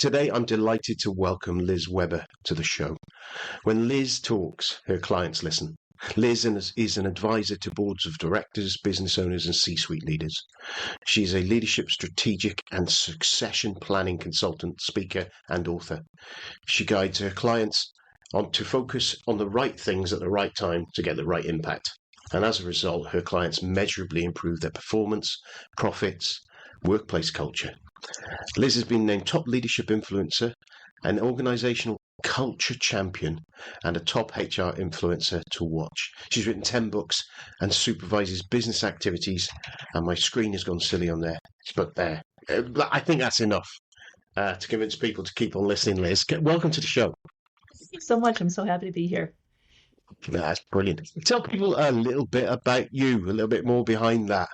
Today, I'm delighted to welcome Liz Weber to the show. When Liz talks, her clients listen. Liz is an advisor to boards of directors, business owners, and C-suite leaders. She's a leadership, strategic, and succession planning consultant, speaker, and author. She guides her clients to focus on the right things at the right time to get the right impact. And as a result, her clients measurably improve their performance, profits, workplace culture. Liz has been named top leadership influencer, an organizational culture champion, and a top HR influencer to watch. She's written 10 books and supervises business activities, and my screen has gone silly on there. But there, I think that's enough to convince people to keep on listening, Liz. Welcome to the show. Thank you so much. I'm so happy to be here. That's brilliant. Tell people a little bit about you, a little bit more behind that.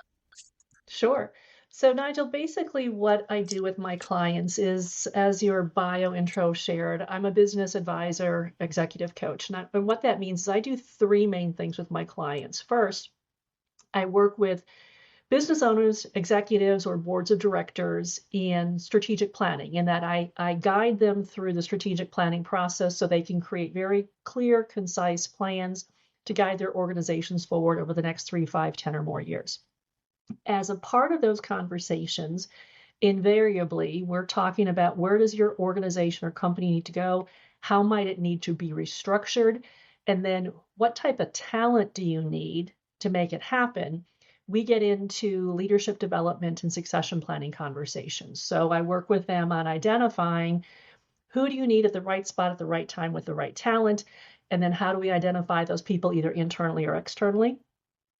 Sure. So Nigel, basically what I do with my clients is, as your bio intro shared, I'm a business advisor, executive coach. And what that means is I do three main things with my clients. First, I work with business owners, executives, or boards of directors in strategic planning, in that I guide them through the strategic planning process so they can create very clear, concise plans to guide their organizations forward over the next 3, 5, 10 or more years. As a part of those conversations, invariably, we're talking about where does your organization or company need to go? How might it need to be restructured? And then what type of talent do you need to make it happen? We get into leadership development and succession planning conversations. So I work with them on identifying who do you need at the right spot at the right time with the right talent? And then how do we identify those people either internally or externally?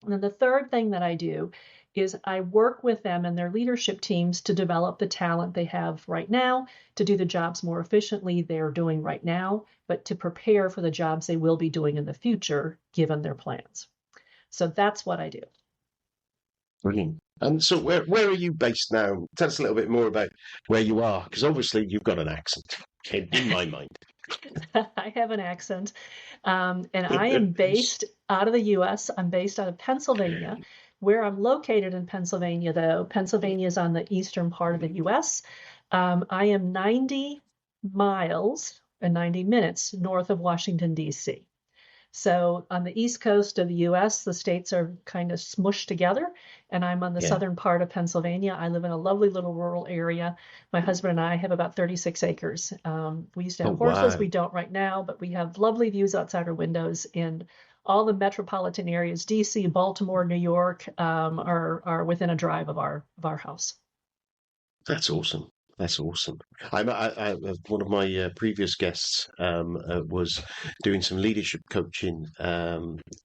And then the third thing that I do is I work with them and their leadership teams to develop the talent they have right now, to do the jobs more efficiently they're doing right now, but to prepare for the jobs they will be doing in the future, given their plans. So that's what I do. Brilliant. And so where are you based now? Tell us a little bit more about where you are, because obviously you've got an accent, in my mind. I have an accent, and I am based out of the U.S. I'm based out of Pennsylvania. Where I'm located in Pennsylvania, though, Pennsylvania is on the eastern part of the U.S. I am 90 miles and 90 minutes north of Washington, D.C. So on the east coast of the U.S., the states are kind of smushed together, and I'm on the southern part of Pennsylvania. I live in a lovely little rural area. My husband and I have about 36 acres. We used to have horses. Wow. We don't right now, but we have lovely views outside our windows in all the metropolitan areas. D.C., Baltimore, New York are within a drive of our house. That's awesome. That's awesome. I one of my previous guests was doing some leadership coaching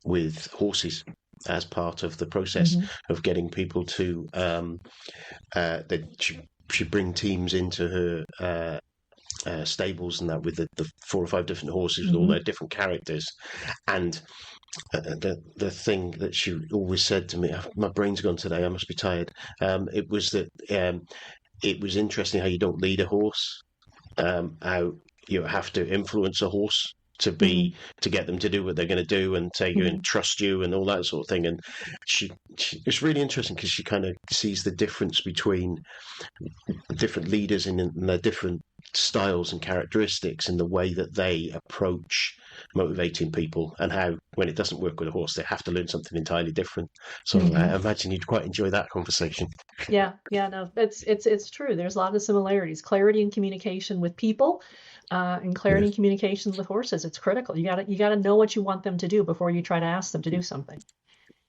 with horses as part of the process of getting people to that she bring teams into her stables and that with the 4 or 5 different horses with all their different characters. And the thing that she always said to me, my brain's gone today, I must be tired. It was that it was interesting how you don't lead a horse, how you have to influence a horse to get them to do what they're going to do and take you and trust you and all that sort of thing. And she it's really interesting because she kind of sees the difference between different leaders in their different styles and characteristics in the way that they approach motivating people, and how when it doesn't work with a horse they have to learn something entirely different. So I imagine you'd quite enjoy that conversation. No, it's true. There's a lot of similarities. Clarity in communication with people and clarity in communication with horses. It's critical. You gotta know what you want them to do before you try to ask them to do something.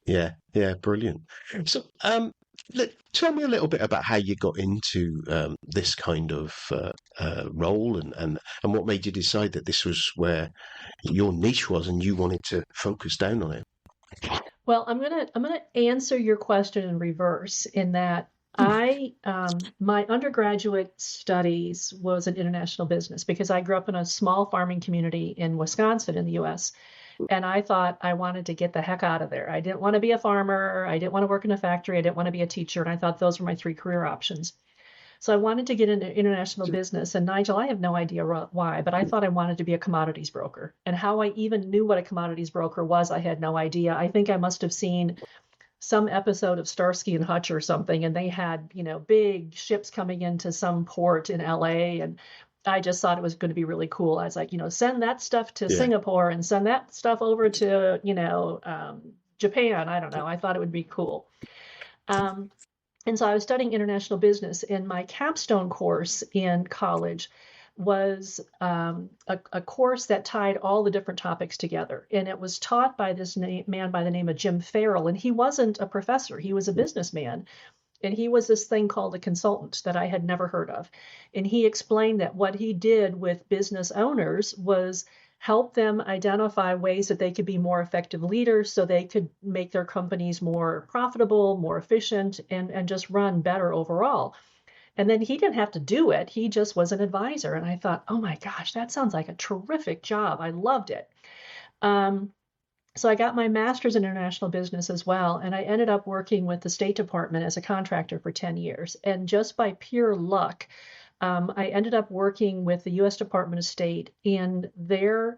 Yeah, brilliant. So tell me a little bit about how you got into this kind of role and what made you decide that this was where your niche was and you wanted to focus down on it. Well, I'm gonna answer your question in reverse, in that I my undergraduate studies was in international business because I grew up in a small farming community in Wisconsin in the U.S. And I thought I wanted to get the heck out of there. I didn't want to be a farmer. I didn't want to work in a factory. I didn't want to be a teacher. And I thought those were my 3 career options. So I wanted to get into international business. And Nigel, I have no idea why, but I thought I wanted to be a commodities broker. And how I even knew what a commodities broker was, I had no idea. I think I must have seen some episode of Starsky and Hutch or something, and they had, big ships coming into some port in LA, and I just thought it was going to be really cool. I was like, send that stuff to Yeah. Singapore and send that stuff over to, Japan. I don't know. I thought it would be cool. Um, and so I was studying international business, and my capstone course in college was a course that tied all the different topics together. And it was taught by this man by the name of Jim Farrell. And he wasn't a professor, he was a businessman. And he was this thing called a consultant that I had never heard of. And he explained that what he did with business owners was help them identify ways that they could be more effective leaders so they could make their companies more profitable, more efficient, and just run better overall. And then he didn't have to do it. He just was an advisor. And I thought, oh my gosh, that sounds like a terrific job. I loved it. Um, so I got my master's in international business as well, and I ended up working with the State Department as a contractor for 10 years. And just by pure luck, I ended up working with the U.S. Department of State in their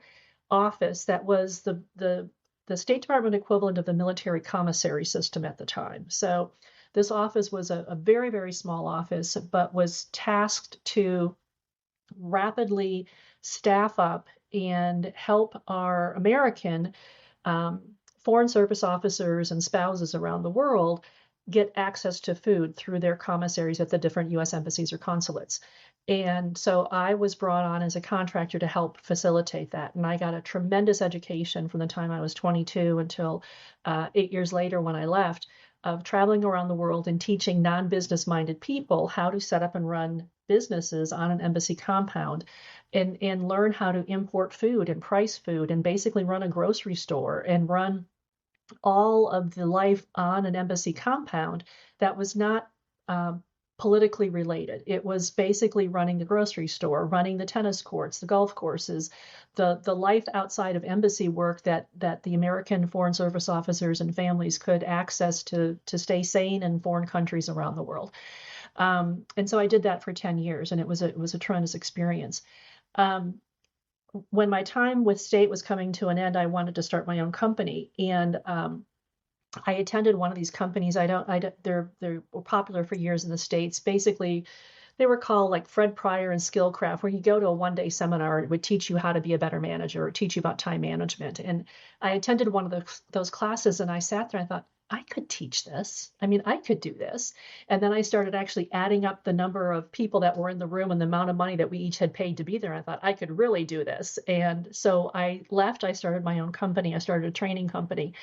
office that was the State Department equivalent of the military commissary system at the time. So this office was a very, very small office, but was tasked to rapidly staff up and help our American um, foreign service officers and spouses around the world get access to food through their commissaries at the different U.S. embassies or consulates. And so I was brought on as a contractor to help facilitate that. And I got a tremendous education from the time I was 22 until 8 years later when I left, of traveling around the world and teaching non-business minded people how to set up and run businesses on an embassy compound and learn how to import food and price food and basically run a grocery store and run all of the life on an embassy compound that was not um, politically related. It was basically running the grocery store, running the tennis courts, the golf courses, the life outside of embassy work that the American Foreign Service officers and families could access to stay sane in foreign countries around the world. And so I did that for 10 years, and it was a tremendous experience. Um, when my time with state was coming to an end, I wanted to start my own company, and I attended one of these companies. They're popular for years in the States. Basically, they were called like Fred Pryor and Skillcraft, where you go to a one-day seminar, it would teach you how to be a better manager or teach you about time management. And I attended one of those classes, and I sat there and I thought, I could teach this. I mean, I could do this. And then I started actually adding up the number of people that were in the room and the amount of money that we each had paid to be there. I thought I could really do this. And so I left. I started my own company. I started a training company.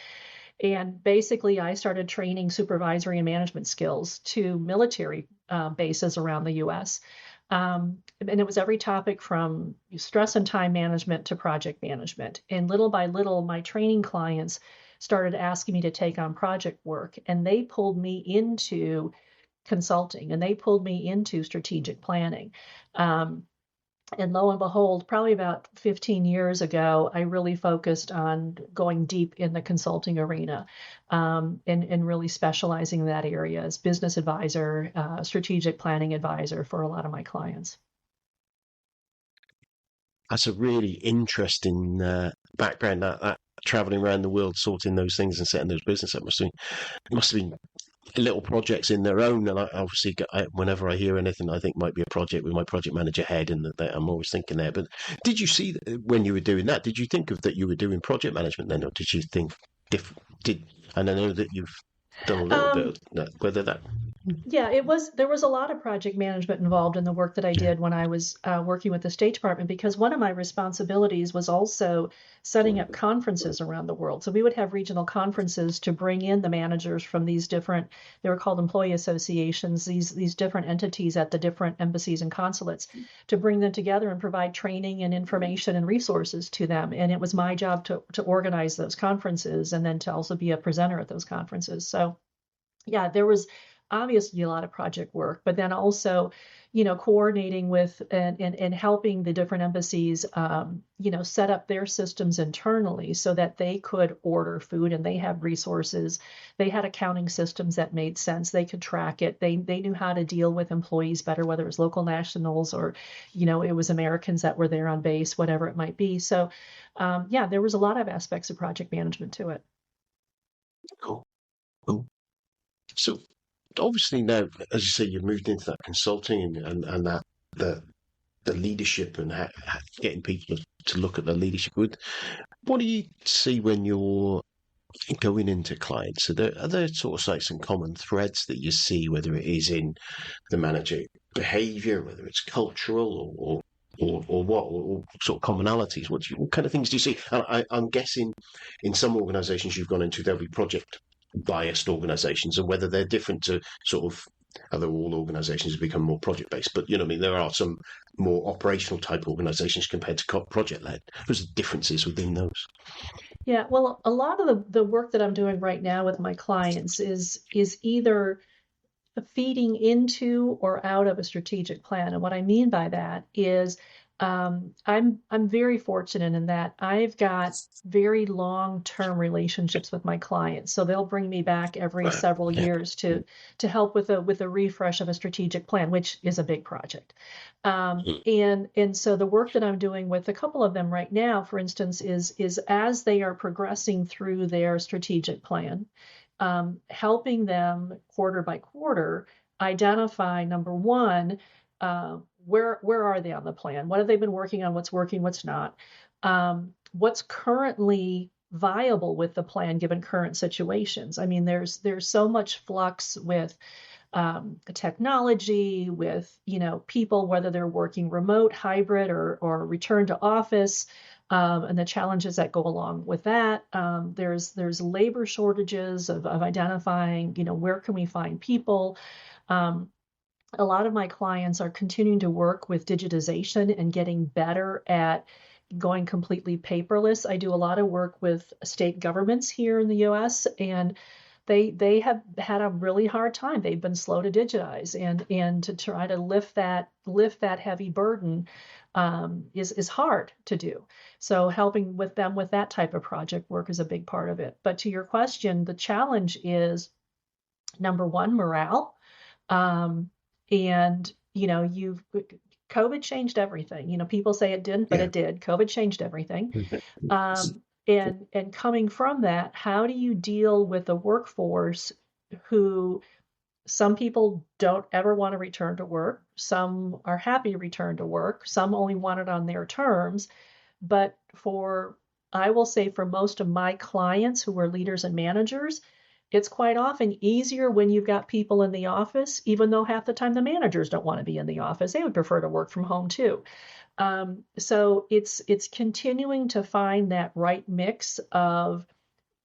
And basically, I started training supervisory and management skills to military bases around the US. And it was every topic from stress and time management to project management. And little by little, my training clients started asking me to take on project work, and they pulled me into consulting and they pulled me into strategic planning. Um, and lo and behold, probably about 15 years ago, I really focused on going deep in the consulting arena, and really specializing in that area as business advisor, strategic planning advisor for a lot of my clients. That's a really interesting background. That traveling around the world, sorting those things and setting those business up must have been little projects in their own. And I obviously, whenever I hear anything, I think might be a project with my project manager head, and that I'm always thinking there. But did you see when you were doing that? Did you think of that you were doing project management then, or did you think different? And I know that you've done a little bit Um, of that. Whether that, Yeah, there was a lot of project management involved in the work that I yeah, did when I was working with the State Department, because one of my responsibilities was also setting up conferences around the world. So we would have regional conferences to bring in the managers from these different, they were called employee associations, these different entities at the different embassies and consulates, to bring them together and provide training and information and resources to them. And it was my job to organize those conferences and then to also be a presenter at those conferences. So yeah, there was obviously a lot of project work, but then also, coordinating with and helping the different embassies, set up their systems internally so that they could order food and they had resources. They had accounting systems that made sense. They could track it. They knew how to deal with employees better, whether it was local nationals or, it was Americans that were there on base, whatever it might be. So, yeah, there was a lot of aspects of project management to it. cool. Cool. So obviously now, as you say, you've moved into that consulting and that the the leadership and getting people to look at the leadership. What do you see when you're going into clients? Are there sort of like some common threads that you see, whether it is in the manager behaviour, whether it's cultural or what, or sort of commonalities? What kind of things do you see? And I'm guessing in some organisations you've gone into, there'll be project biased organisations, and whether they're different to sort of other all organisations have become more project based. But you know, what I mean, there are some more operational type organisations compared to project led. There's differences within those. Yeah, well, a lot of the work that I'm doing right now with my clients is either feeding into or out of a strategic plan. And what I mean by that is I'm very fortunate in that I've got very long-term relationships with my clients. So they'll bring me back every Right. several Yeah. years to help with a refresh of a strategic plan, which is a big project. And so the work that I'm doing with a couple of them right now, for instance, is as they are progressing through their strategic plan, helping them quarter by quarter identify, number one, where are they on the plan? What have they been working on? What's working? What's not? What's currently viable with the plan given current situations? I mean, there's so much flux with technology, with people, whether they're working remote, hybrid, or return to office, and the challenges that go along with that. There's labor shortages of identifying, where can we find people. A lot of my clients are continuing to work with digitization and getting better at going completely paperless. I do a lot of work with state governments here in the US, and they have had a really hard time. They've been slow to digitize, and to try to lift that heavy burden is hard to do. So helping with them with that type of project work is a big part of it. But to your question, the challenge is number one, morale. And you've COVID changed everything. People say it didn't, but Yeah. it did. COVID changed everything. And coming from that, how do you deal with a workforce who some people don't ever want to return to work, some are happy to return to work, some only want it on their terms. But I will say for most of my clients who are leaders and managers, it's quite often easier when you've got people in the office, even though half the time the managers don't want to be in the office. They would prefer to work from home too. So it's continuing to find that right mix of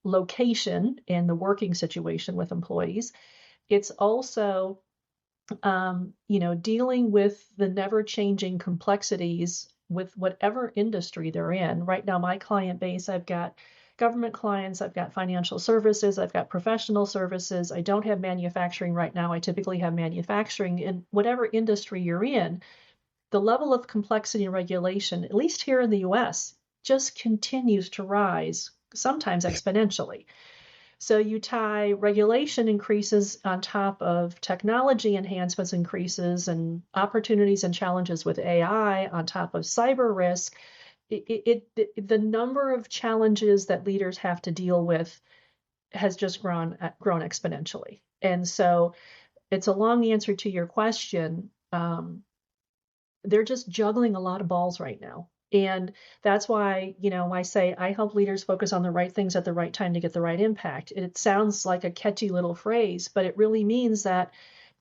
location and the working situation with employees. It's also dealing with the never-changing complexities with whatever industry they're in. Right now, my client base, I've got government clients, I've got financial services, I've got professional services. I don't have manufacturing right now. I typically have manufacturing. In whatever industry you're in, the level of complexity and regulation, at least here in the US, just continues to rise, sometimes exponentially. So you tie regulation increases on top of technology enhancements increases and opportunities and challenges with AI on top of cyber risk. The number of challenges that leaders have to deal with has just grown exponentially. And so it's a long answer to your question. They're just juggling a lot of balls right now. And that's why, I say I help leaders focus on the right things at the right time to get the right impact. It sounds like a catchy little phrase, but it really means that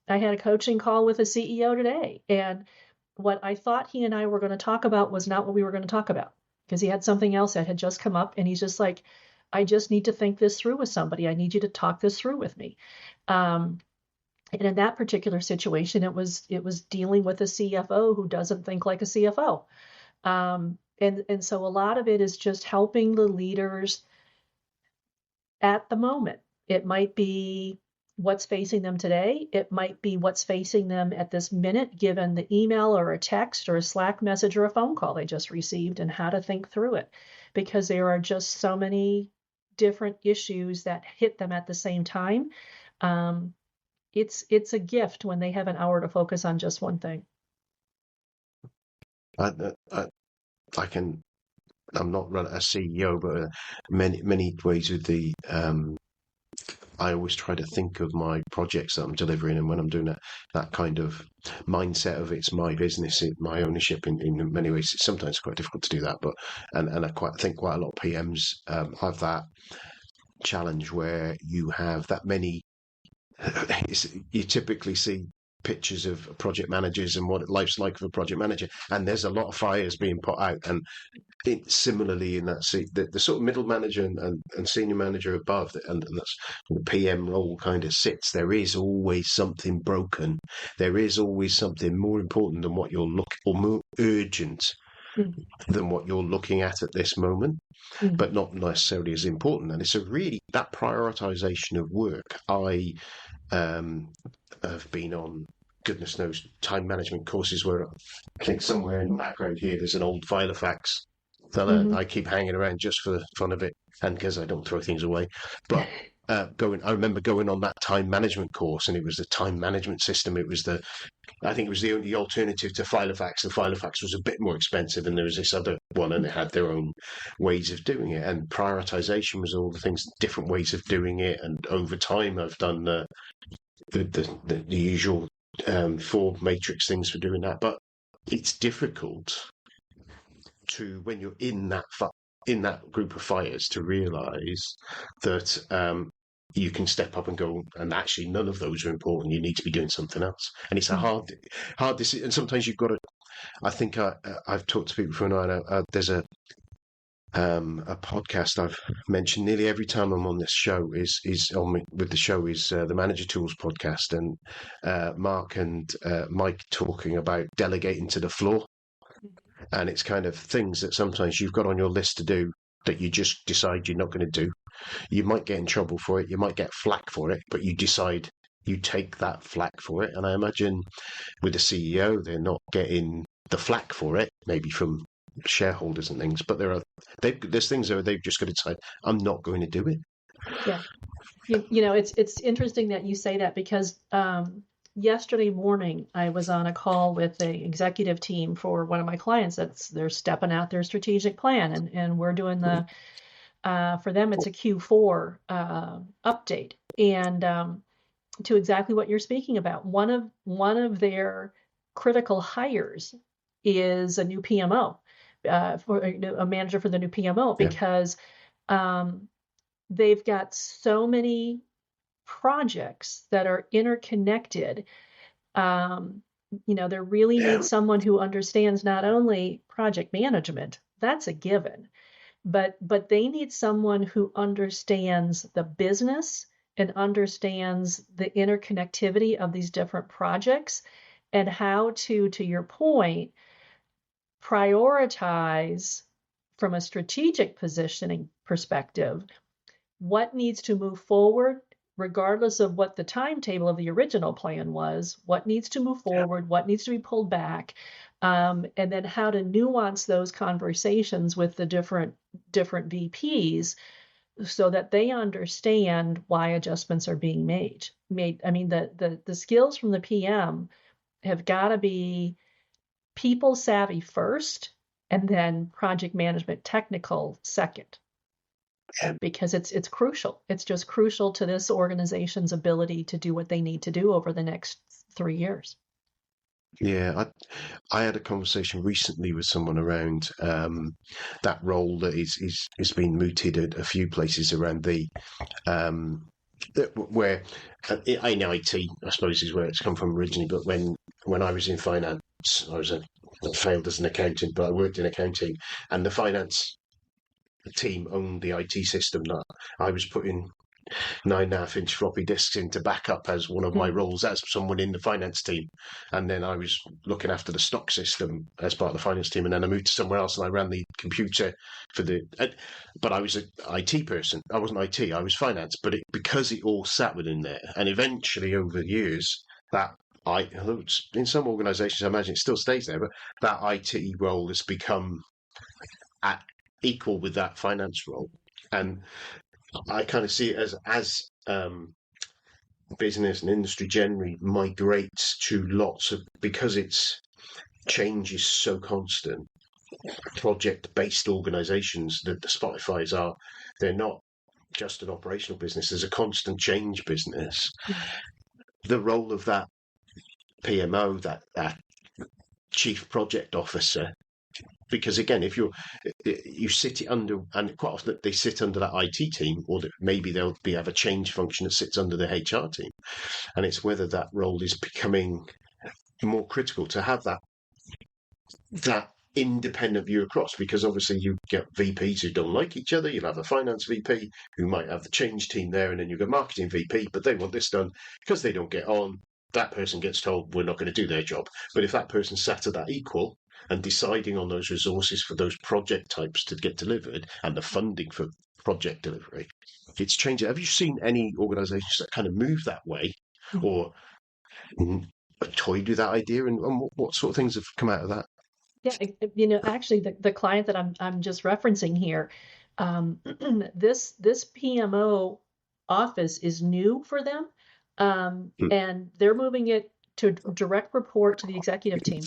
I had a coaching call with a CEO today. And what I thought he and I were going to talk about was not what we were going to talk about, because he had something else that had just come up. And he's just like, I just need to think this through with somebody. I need you to talk this through with me. And in that particular situation, it was dealing with a CFO who doesn't think like a CFO. And so a lot of it is just helping the leaders at the moment. It might be what's facing them today. It might be what's facing them at this minute, given the email or a text or a Slack message or a phone call they just received, and how to think through it. Because there are just so many different issues that hit them at the same time. It's a gift when they have an hour to focus on just one thing. I can. I'm not a CEO, but many ways with the I always try to think of my projects that I'm delivering, and when I'm doing that kind of mindset of it's my business, my ownership. In many ways, it's sometimes quite difficult to do that, but and I think quite a lot of PMs have that challenge where you have that many. You typically see pictures of project managers and what life's like for a project manager, and there's a lot of fires being put out. And similarly in that seat, the sort of middle manager and senior manager above, and that's the PM role kind of sits. There is always something broken. There is always something more important than what you're looking, or more urgent than what you're looking at this moment, but not necessarily as important. And it's a really that prioritization of work. I have been on, goodness knows, time management courses where I think somewhere in the background here there's an old Filofax that I keep hanging around just for the fun of it and because I don't throw things away. But I remember going on that time management course, and it was the time management system. I think it was the only alternative to Filofax. The Filofax was a bit more expensive, and there was this other one, and it had their own ways of doing it. And prioritization was all the things, different ways of doing it. And over time, I've done the usual 4 matrix things for doing that. But it's difficult to, when you're in that group of fires, to realize that you can step up and go, and actually none of those are important. You need to be doing something else. And it's a hard decision. And sometimes you've got to, I think I've talked to people before now. There's a podcast I've mentioned nearly every time I'm on this show is on me with the show is the Manager Tools podcast, and Mark and Mike talking about delegating to the floor. And it's kind of things that sometimes you've got on your list to do that you just decide you're not going to do. You might get in trouble for it. You might get flack for it, but you decide you take that flack for it. And I imagine with the CEO, they're not getting the flack for it, maybe from shareholders and things, but there's things where they've just got to decide, I'm not going to do it. Yeah. You know, it's interesting that you say that because yesterday morning I was on a call with the executive team for one of my clients they're stepping out their strategic plan, and we're doing the for them it's a Q4 update, and to exactly what you're speaking about. One of their critical hires is a new PMO, for a manager for the new PMO, because they've got so many projects that are interconnected. There really needs someone who understands not only project management, that's a given, but they need someone who understands the business and understands the interconnectivity of these different projects and how to your point, prioritize from a strategic positioning perspective what needs to move forward, regardless of what the timetable of the original plan was, what needs to move forward, what needs to be pulled back, and then how to nuance those conversations with the different VPs so that they understand why adjustments are being made. I mean, the skills from the PM have got to be people savvy first, and then project management technical second. Because it's crucial. It's just crucial to this organization's ability to do what they need to do over the next 3 years. Yeah, I had a conversation recently with someone around that role that is being mooted at a few places around where in IT, I suppose, is where it's come from originally. But when I was in finance, I failed as an accountant, but I worked in accounting, and the finance team owned the IT system that I was putting 9.5-inch floppy disks into backup as one of my roles as someone in the finance team. And then I was looking after the stock system as part of the finance team. And then I moved to somewhere else and I ran the computer but I was an IT person. I wasn't IT, I was finance, but because it all sat within there. And eventually over the years, in some organizations, I imagine it still stays there, but that IT role has become at equal with that finance role. And I kind of see it as business and industry generally migrates to because its change is so constant, project-based organizations that the Spotifys are, they're not just an operational business. There's a constant change business. Mhm. The role of that PMO, that chief project officer, because again, if you sit it under, and quite often they sit under that IT team, or that maybe they'll have a change function that sits under the HR team, and it's whether that role is becoming more critical to have that independent view across, because obviously you get VPs who don't like each other. You'll have a finance VP who might have the change team there, and then you've got marketing VP, but they want this done because they don't get on. That person gets told we're not going to do their job. But if that person sat at that equal and deciding on those resources for those project types to get delivered and the funding for project delivery, it's changing. Have you seen any organizations that kind of move that way, or toyed with that idea, and what sort of things have come out of that? Yeah, actually, the client that I'm just referencing here, this PMO office is new for them, and they're moving it to direct report to the executive team,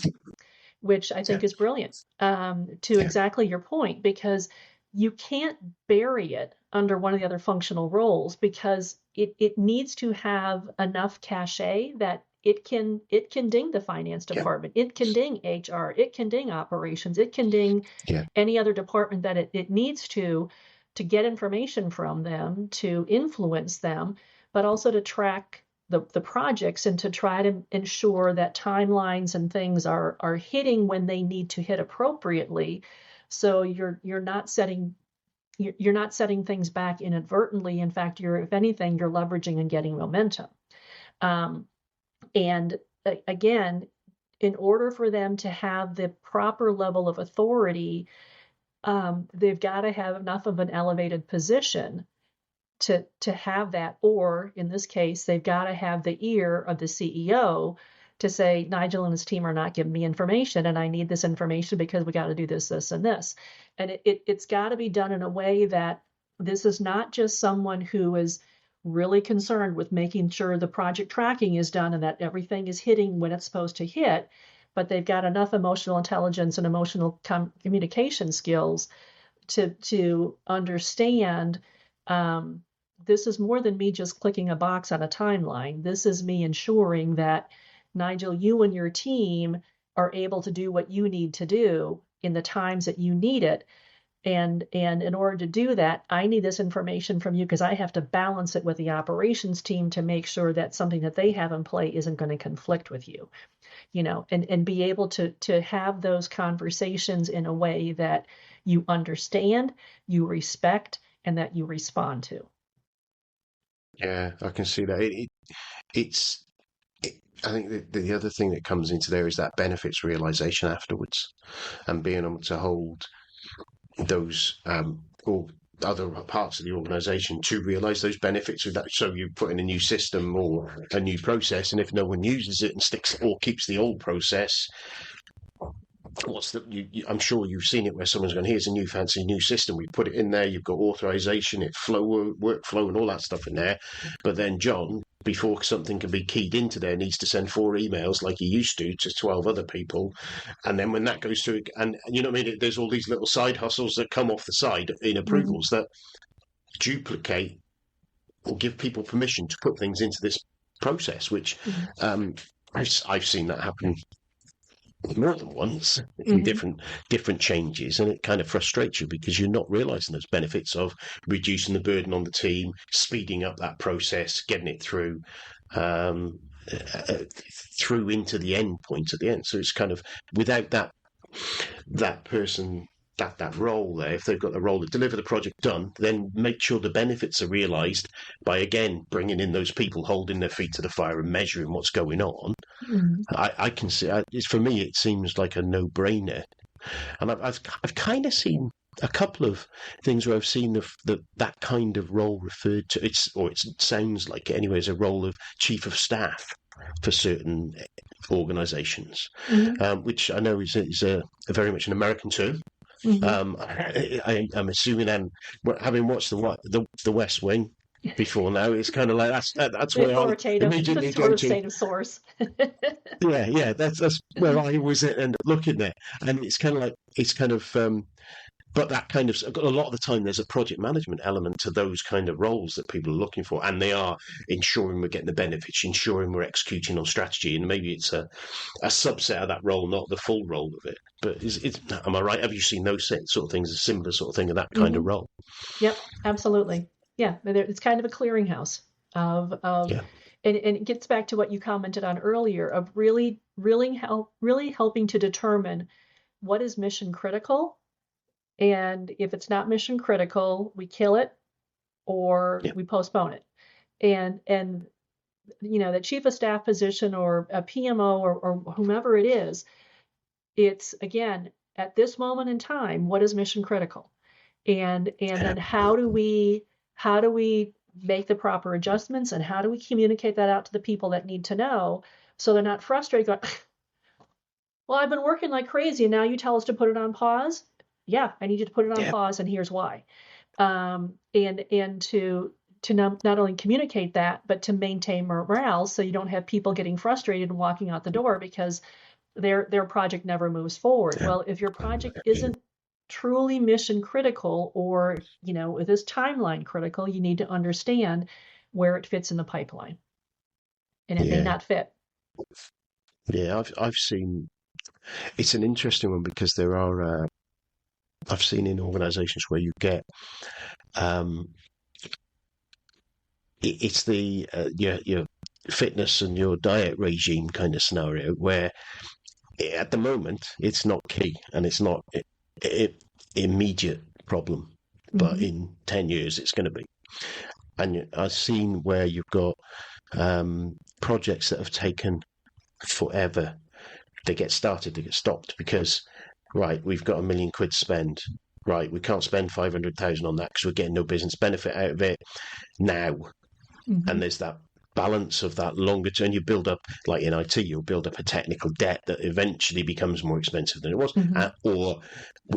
which I Yeah, think is brilliant, to yeah, exactly your point, because you can't bury it under one of the other functional roles, because it needs to have enough cachet that it can ding the finance yeah, department, it can ding HR, it can ding operations, it can ding yeah, any other department that it needs to get information from them, to influence them, but also to track the projects and to try to ensure that timelines and things are hitting when they need to hit appropriately. So you're not setting things back inadvertently. In fact, if anything, you're leveraging and getting momentum. Um, and again, in order for them to have the proper level of authority, they've got to have enough of an elevated position to have that, or in this case, they've got to have the ear of the CEO to say, Nigel and his team are not giving me information, and I need this information because we got to do this, this, and this. And it's got to be done in a way that this is not just someone who is really concerned with making sure the project tracking is done and that everything is hitting when it's supposed to hit, but they've got enough emotional intelligence and emotional communication skills to understand, this is more than me just clicking a box on a timeline. This is me ensuring that, Nigel, you and your team are able to do what you need to do in the times that you need it. And in order to do that, I need this information from you because I have to balance it with the operations team to make sure that something that they have in play isn't going to conflict with you, and be able to have those conversations in a way that you understand, you respect, and that you respond to. yeah. I can see that. It's. I think the other thing that comes into there is that benefits realization afterwards, and being able to hold those or other parts of the organization to realize those benefits of that. So you put in a new system or a new process, and if no one uses it and sticks or keeps the old process, I'm sure you've seen it where someone's gone, here's a new fancy new system, we put it in there, you've got authorization, workflow and all that stuff in there, but then John, before something can be keyed into there, needs to send 4 emails like he used to 12 other people, and then when that goes through, and you know what I mean, there's all these little side hustles that come off the side in Mm-hmm. approvals that duplicate or give people permission to put things into this process, which um, I've seen that happen more than once in Mm-hmm. different changes, and it kind of frustrates you because you're not realizing those benefits of reducing the burden on the team, speeding up that process, getting it um, through into the end point at the end. So it's kind of without that person, that role there, if they've got the role to deliver the project done, then make sure the benefits are realized by again bringing in those people holding their feet to the fire and measuring what's going on. Mm-hmm. I can see. For me, it seems like a no-brainer, and I've kind of seen a couple of things where I've seen that kind of role referred to. It sounds like it anyway as a role of chief of staff for certain organisations, Mm-hmm. which I know is a very much an American term. Mm-hmm. I'm assuming, and having watched the West Wing before now, it's kind of like that's where I Authoritative, immediately go to. authoritative source. Yeah, that's where I was end up looking there, and it's kind of like but that kind of a lot of the time there's a project management element to those kind of roles that people are looking for, and they are ensuring we're getting the benefits, ensuring we're executing on strategy, and maybe it's a subset of that role, not the full role of it. But am I right? Have you seen those sort of things, a similar sort of thing of that kind of role? Yep, absolutely. Yeah, it's kind of a clearinghouse of Yeah, and it gets back to what you commented on earlier of really helping to determine what is mission critical. And if it's not mission critical, we kill it or yeah, we postpone it. And the chief of staff position or a PMO or whomever it is, it's again at this moment in time, what is mission critical? And yeah, then how do we make the proper adjustments and how do we communicate that out to the people that need to know so they're not frustrated going, well, I've been working like crazy and now you tell us to put it on pause. Yeah, I need you to put it on yeah, pause and here's why. And to not only communicate that, but to maintain morale so you don't have people getting frustrated and walking out the door because their project never moves forward. yeah. Well, if your project isn't truly mission critical or, it is timeline critical, you need to understand where it fits in the pipeline. And it may Yeah. not fit. Yeah, I've seen. It's an interesting one because there are. I've seen in organisations where you get. Um, it's the your fitness and your diet regime kind of scenario where at the moment it's not key and it's not immediate problem, but Mm-hmm. in 10 years it's going to be. And I've seen where you've got projects that have taken forever. They get started, they get stopped because, right, we've got £1 million to spend. Right, we can't spend 500,000 on that because we're getting no business benefit out of it now. Mm-hmm. And there's that balance of that longer term. You build up, like in IT, you'll build up a technical debt that eventually becomes more expensive than it was, Mm-hmm. or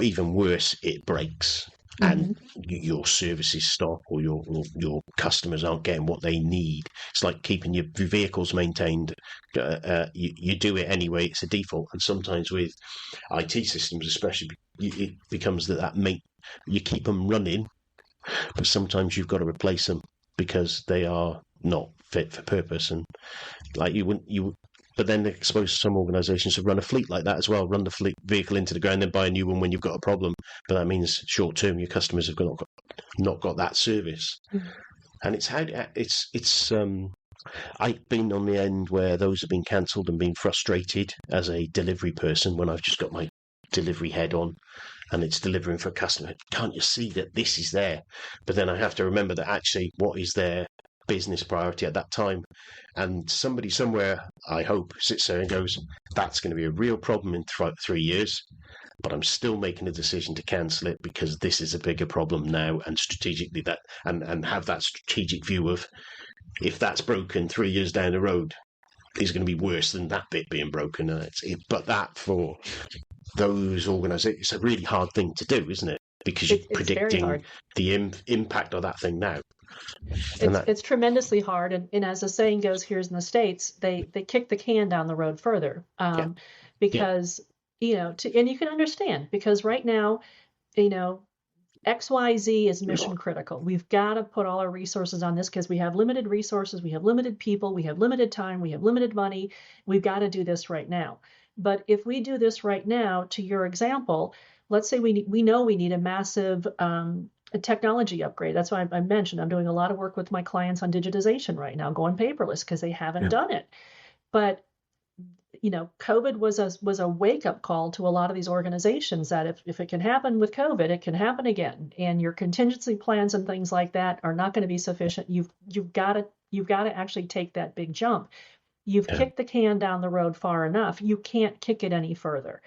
even worse, it breaks. And Mm-hmm. your services stop, or customers aren't getting what they need. It's like keeping your vehicles maintained. You do it anyway; it's a default. And sometimes with IT systems, especially, it becomes you keep them running, but sometimes you've got to replace them because they are not fit for purpose. And like but then I suppose some organisations have run a fleet like that as well, run the fleet vehicle into the ground, then buy a new one when you've got a problem. But that means short term, your customers have not got that service. Mm-hmm. And I've been on the end where those have been cancelled and been frustrated as a delivery person when I've just got my delivery head on and it's delivering for a customer. Can't you see that this is there? But then I have to remember that actually what is their business priority at that time? And somebody somewhere, I hope, sits there and goes, that's going to be a real problem in 3 years, but I'm still making a decision to cancel it because this is a bigger problem now, and strategically and have that strategic view of if that's broken 3 years down the road is going to be worse than that bit being broken. But that for those organisations, it's a really hard thing to do, isn't it? Because you're It's very predicting hard. the impact of that thing now. And It's tremendously hard. And as the saying goes here in the States, they kick the can down the road further. yeah, yeah, Because, and you can understand because right now, you know, XYZ is mission critical. We've got to put all our resources on this because we have limited resources, we have limited people, we have limited time, we have limited money. We've got to do this right now. But if we do this right now, to your example, let's say we know we need a massive a technology upgrade. That's why I mentioned I'm doing a lot of work with my clients on digitization right now, going paperless because they haven't yeah, done it. But COVID was a wake up call to a lot of these organizations that if it can happen with COVID, it can happen again. And your contingency plans and things like that are not going to be sufficient. You've got to actually take that big jump. You've yeah, kicked the can down the road far enough. You can't kick it any further.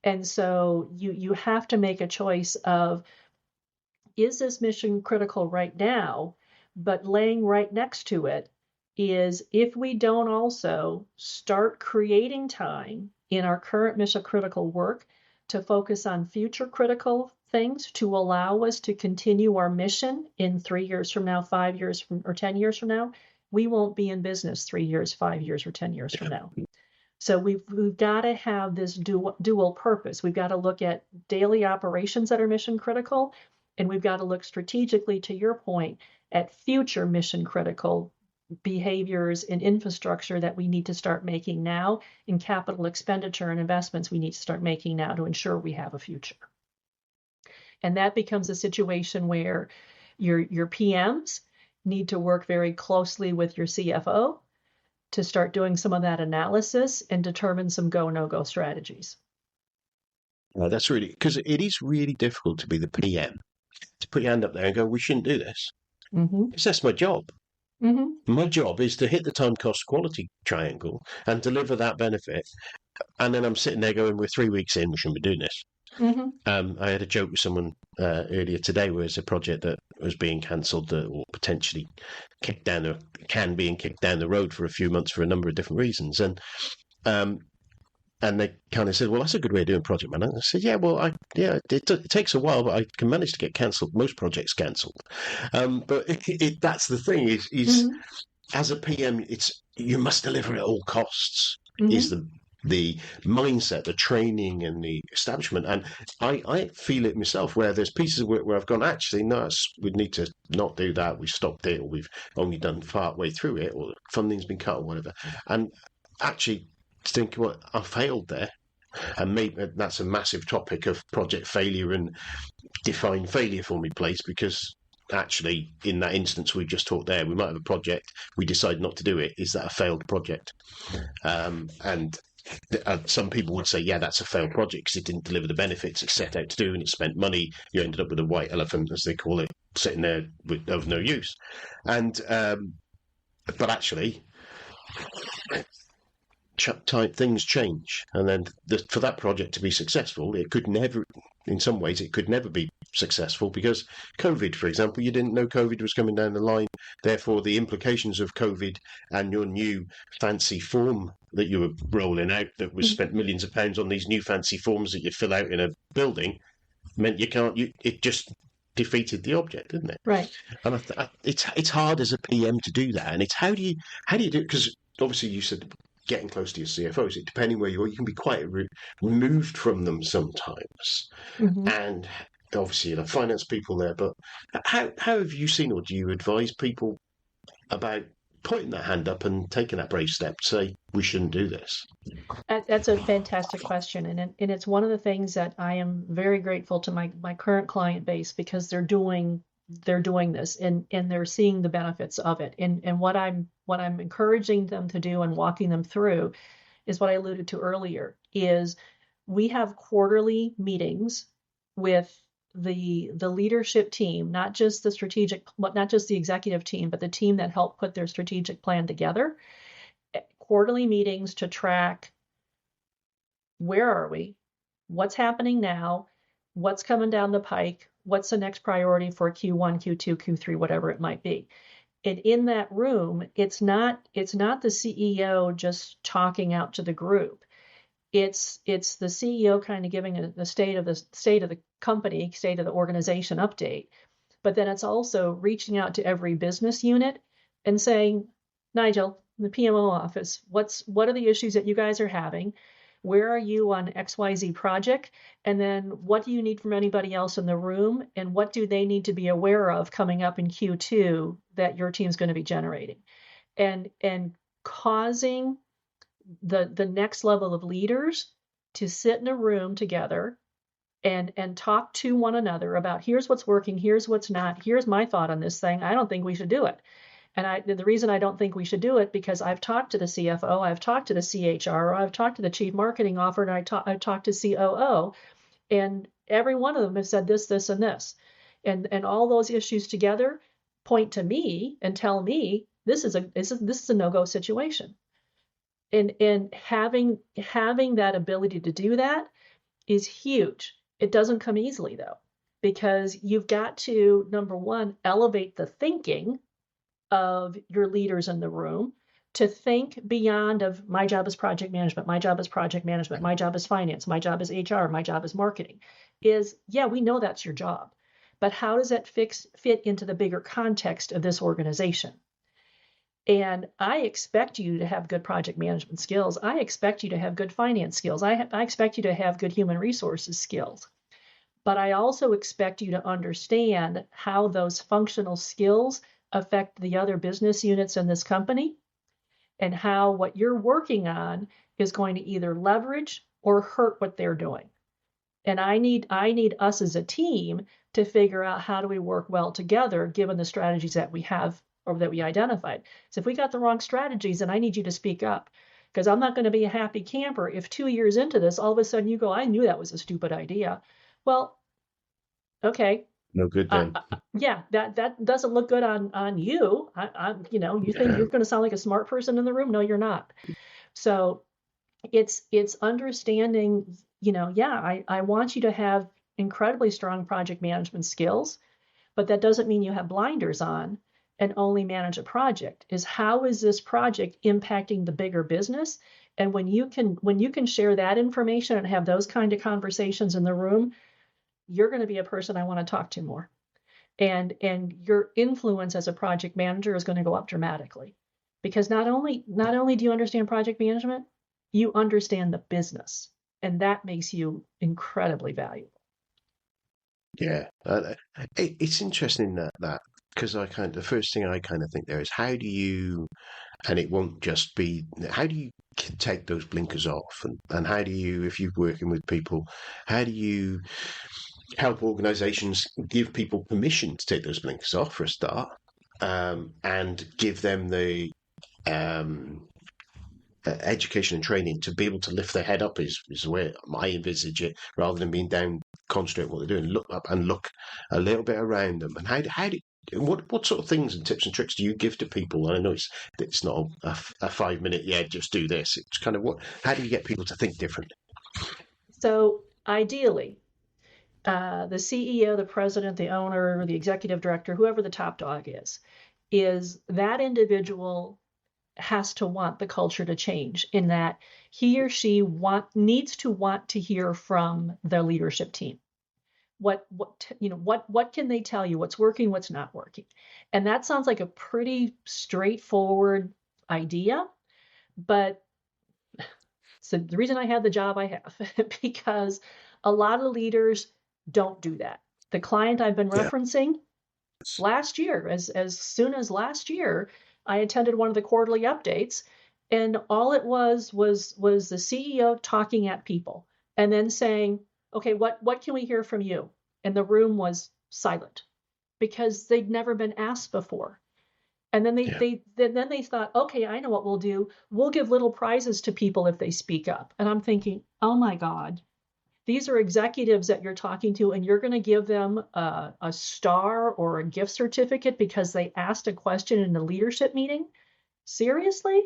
And so you have to make a choice of, is this mission critical right now? But laying right next to it is, if we don't also start creating time in our current mission critical work to focus on future critical things to allow us to continue our mission in 3 years from now, 5 years or 10 years from now, we won't be in business 3 years, 5 years, or 10 years from now. So we've got to have this dual purpose. We've got to look at daily operations that are mission critical, and we've got to look strategically, to your point, at future mission critical behaviors and infrastructure that we need to start making now, and capital expenditure and investments we need to start making now to ensure we have a future. And that becomes a situation where your PMs need to work very closely with your CFO to start doing some of that analysis and determine some go, no-go strategies. That's really, because it is really difficult to be the PM, to put your hand up there and go, we shouldn't do this. Because that's my job. My job is to hit the time cost quality triangle and deliver that benefit. And then I'm sitting there going, we're 3 weeks in, we shouldn't be doing this. I had a joke with someone earlier today where it's a project that was being cancelled or potentially kicked down, or being kicked down the road for a few months for a number of different reasons. And they kind of said, well, that's a good way of doing project management. I said, yeah, well, it takes a while, but I can manage to get cancelled. Most projects cancelled. But that's the thing is as a PM, you must deliver at all costs, is the mindset, the training and the establishment. And I feel it myself where there's pieces of work where I've gone, actually, no, we need to not do that. We've stopped it, or we've only done part way through it, or funding's been cut or whatever. And actually think, well, I failed there. And maybe that's a massive topic of project failure and define failure for me, please, because actually in that instance we just talked there, we might have a project, we decide not to do it. Is that a failed project? And some people would say, yeah, that's a failed project because it didn't deliver the benefits it set out to do, and it spent money. You ended up with a white elephant, as they call it, sitting there of no use. And but actually, things change, and then for that project to be successful, it could never, in some ways, it could never be successful because COVID, for example, you didn't know COVID was coming down the line. Therefore, the implications of COVID and your new fancy form that you were rolling out, that was spent millions of pounds on these new fancy forms that you fill out in a building, meant it just defeated the object, didn't it? Right. And it's hard as a PM to do that. And it's how do you do it? Because obviously you said getting close to your CFOs, depending where you are, you can be quite removed from them sometimes. And obviously, finance people there. But how have you seen, or do you advise people about putting their hand up and taking that brave step to say, we shouldn't do this? That's a fantastic question. And it's one of the things that I am very grateful to my current client base, because they're doing this and they're seeing the benefits of it. And what I'm encouraging them to do and walking them through is what I alluded to earlier, is we have quarterly meetings with the leadership team, not just the executive team, but the team that helped put their strategic plan together. Quarterly meetings to track, where are we? What's happening now? What's coming down the pike? What's the next priority for Q1, Q2, Q3, whatever it might be? And in that room, it's not the CEO just talking out to the group. It's the CEO kind of giving the state of the company, state of the organization update. But then it's also reaching out to every business unit and saying, Nigel, the PMO office, what are the issues that you guys are having? Where are you on XYZ project? And then what do you need from anybody else in the room? And what do they need to be aware of coming up in Q2 that your team's going to be generating? And causing the next level of leaders to sit in a room together and talk to one another about, here's what's working, here's what's not, here's my thought on this thing. I don't think we should do it. And the reason I don't think we should do it, because I've talked to the CFO, I've talked to the CHRO, I've talked to the chief marketing officer, and I've talked to COO, and every one of them has said this, this, and this. And all those issues together point to me and tell me this is a no-go situation. And having that ability to do that is huge. It doesn't come easily, though, because you've got to, number one, elevate the thinking of your leaders in the room to think beyond of, my job is project management, my job is project management, my job is finance, my job is HR, my job is marketing. Yeah, we know that's your job, but how does that fit into the bigger context of this organization? And I expect you to have good project management skills. I expect you to have good finance skills. I expect you to have good human resources skills. But I also expect you to understand how those functional skills affect the other business units in this company, and how what you're working on is going to either leverage or hurt what they're doing. And I need us as a team to figure out how do we work well together given the strategies that we have or that we identified. So if we got the wrong strategies, then I need you to speak up, because I'm not going to be a happy camper if 2 years into this, all of a sudden you go, I knew that was a stupid idea. Well, okay. No good then. Yeah, that doesn't look good on you. You think Yeah. you're going to sound like a smart person in the room? No, you're not. So it's understanding, I want you to have incredibly strong project management skills, but that doesn't mean you have blinders on and only manage a project. Is how is this project impacting the bigger business? And when you can share that information and have those kind of conversations in the room, you're going to be a person I want to talk to more. And your influence as a project manager is going to go up dramatically, because not only do you understand project management, you understand the business, and that makes you incredibly valuable. Yeah, it's interesting that because the first thing I kind of think there is how do you, and it won't just be how do you take those blinkers off, and how do you, if you're working with people, how do you help organizations give people permission to take those blinkers off for a start, and give them the um, education and training to be able to lift their head up is the way I envisage it, rather than being down, concentrate what they're doing, look up and look a little bit around them. And how do what sort of things and tips and tricks do you give to people? And I know it's not a 5 minute, yeah, just do this. It's kind of how do you get people to think different? So ideally, the CEO, the president, the owner, the executive director, whoever the top dog is that individual has to want the culture to change, in that he or she needs to want to hear from their leadership team. What can they tell you? What's working, what's not working? And that sounds like a pretty straightforward idea, but so the reason I have the job I have because a lot of leaders don't do that. The client I've been Yeah. referencing, last year, as soon as last year, I attended one of the quarterly updates, and all it was the CEO talking at people and then saying, okay, what can we hear from you? And the room was silent because they'd never been asked before. And then Yeah. they thought, okay, I know what we'll do. We'll give little prizes to people if they speak up. And I'm thinking, oh my God, these are executives that you're talking to, and you're going to give them a star or a gift certificate because they asked a question in a leadership meeting? Seriously?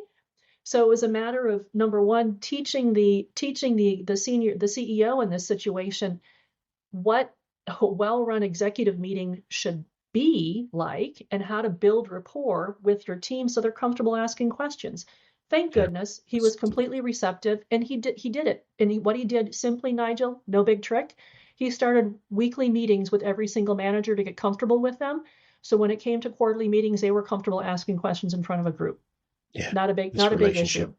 So it was a matter of, number one, teaching the CEO in this situation what a well-run executive meeting should be like and how to build rapport with your team so they're comfortable asking questions. Thank Yeah. goodness he was completely receptive, and he did it. And what he did, simply, Nigel, no big trick. He started weekly meetings with every single manager to get comfortable with them. So when it came to quarterly meetings, they were comfortable asking questions in front of a group. Yeah. Not a It's big relationship. issue.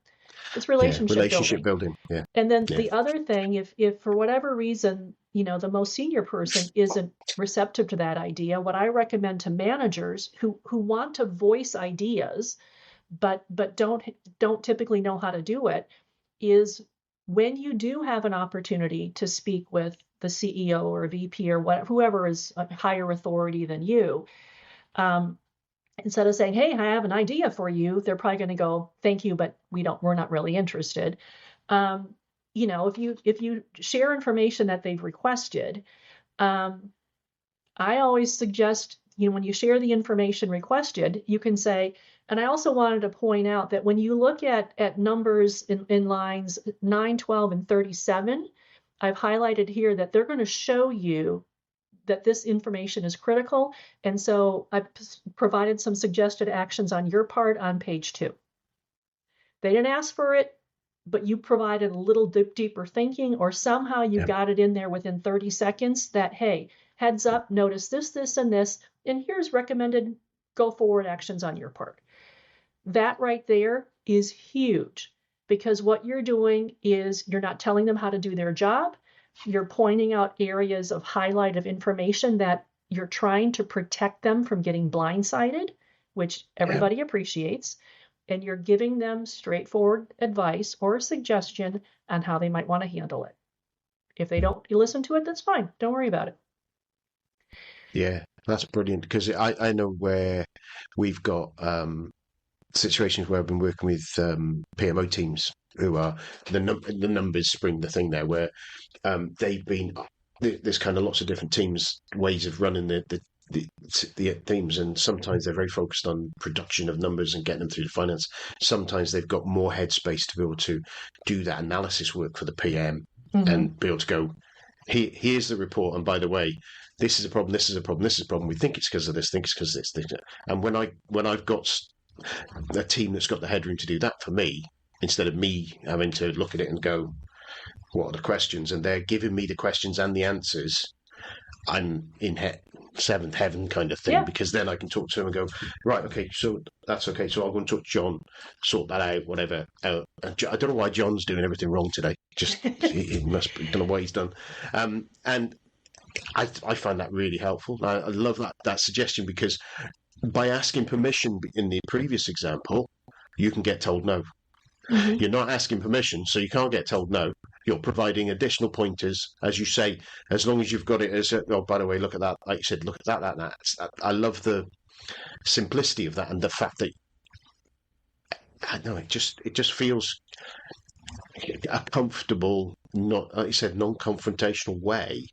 It's Yeah. relationship Relationship building. building. Yeah. And then Yeah. the other thing, if for whatever reason, the most senior person isn't receptive to that idea, what I recommend to managers who want to voice ideas but don't typically know how to do it, is when you do have an opportunity to speak with the CEO or VP or whoever is a higher authority than you, instead of saying, hey, I have an idea for you, they're probably going to go, thank you, but we're not really interested. If you share information that they've requested, I always suggest, when you share the information requested, you can say, and I also wanted to point out that when you look at numbers in lines 9, 12, and 37, I've highlighted here that they're going to show you that this information is critical. And so I've provided some suggested actions on your part on page 2. They didn't ask for it, but you provided a little deeper thinking, or somehow you Yeah. got it in there within 30 seconds that, hey, heads up, notice this, and this, and here's recommended go forward actions on your part. That right there is huge, because what you're doing is you're not telling them how to do their job. You're pointing out areas of highlight of information that you're trying to protect them from getting blindsided, which Yeah. everybody appreciates. And you're giving them straightforward advice or a suggestion on how they might want to handle it. If they don't listen to it, that's fine. Don't worry about it. Yeah, that's brilliant because I know where we've got situations where I've been working with PMO teams who are the numbers spring the thing there where they've been there's kind of lots of different teams ways of running the teams, and sometimes they're very focused on production of numbers and getting them through the finance. Sometimes they've got more headspace to be able to do that analysis work for the PM and be able to go, here's the report, and by the way, this is a problem, this is a problem, this is a problem. We think it's because of this, think it's because of this. And when I've got a team that's got the headroom to do that for me, instead of me having to look at it and go, what are the questions? And they're giving me the questions and the answers. I'm in seventh heaven kind of thing, Yeah. because then I can talk to them and go, right, okay, so that's okay. So I'll go and talk to John, sort that out, whatever. I don't know why John's doing everything wrong today. Just he must don't know why he's done. And I find that really helpful. I love that suggestion, because by asking permission in the previous example, you can get told no. You're not asking permission, so you can't get told no. You're providing additional pointers, as you say, as long as you've got it as, oh, by the way, look at that. Like you said, look at that. I love the simplicity of that, and the fact that, I know, it just feels a comfortable, not, like you said, non-confrontational way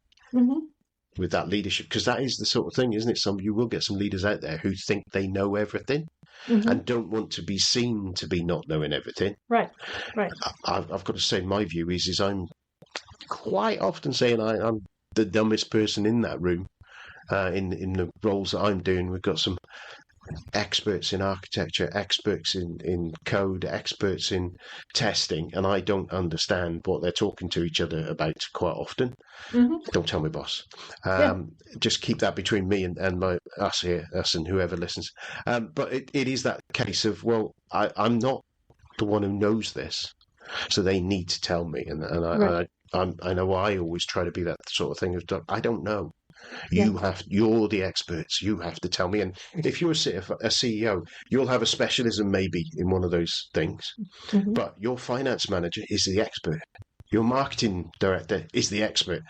with that leadership, because that is the sort of thing, isn't it? You will get some leaders out there who think they know everything and don't want to be seen to be not knowing everything. Right. I've got to say, my view is I'm quite often saying I'm the dumbest person in that room. In the roles that I'm doing, we've got some experts in architecture, experts in code, experts in testing, and I don't understand what they're talking to each other about quite often. Don't tell me, boss. Just keep that between me and us and whoever listens. But it is that case of, well, I'm not the one who knows this, so they need to tell me. And I know I always try to be that sort of thing of, I don't know. You're the experts. You have to tell me. And if you're a CEO, you'll have a specialism maybe in one of those things, but your finance manager is the expert. Your marketing director is the expert.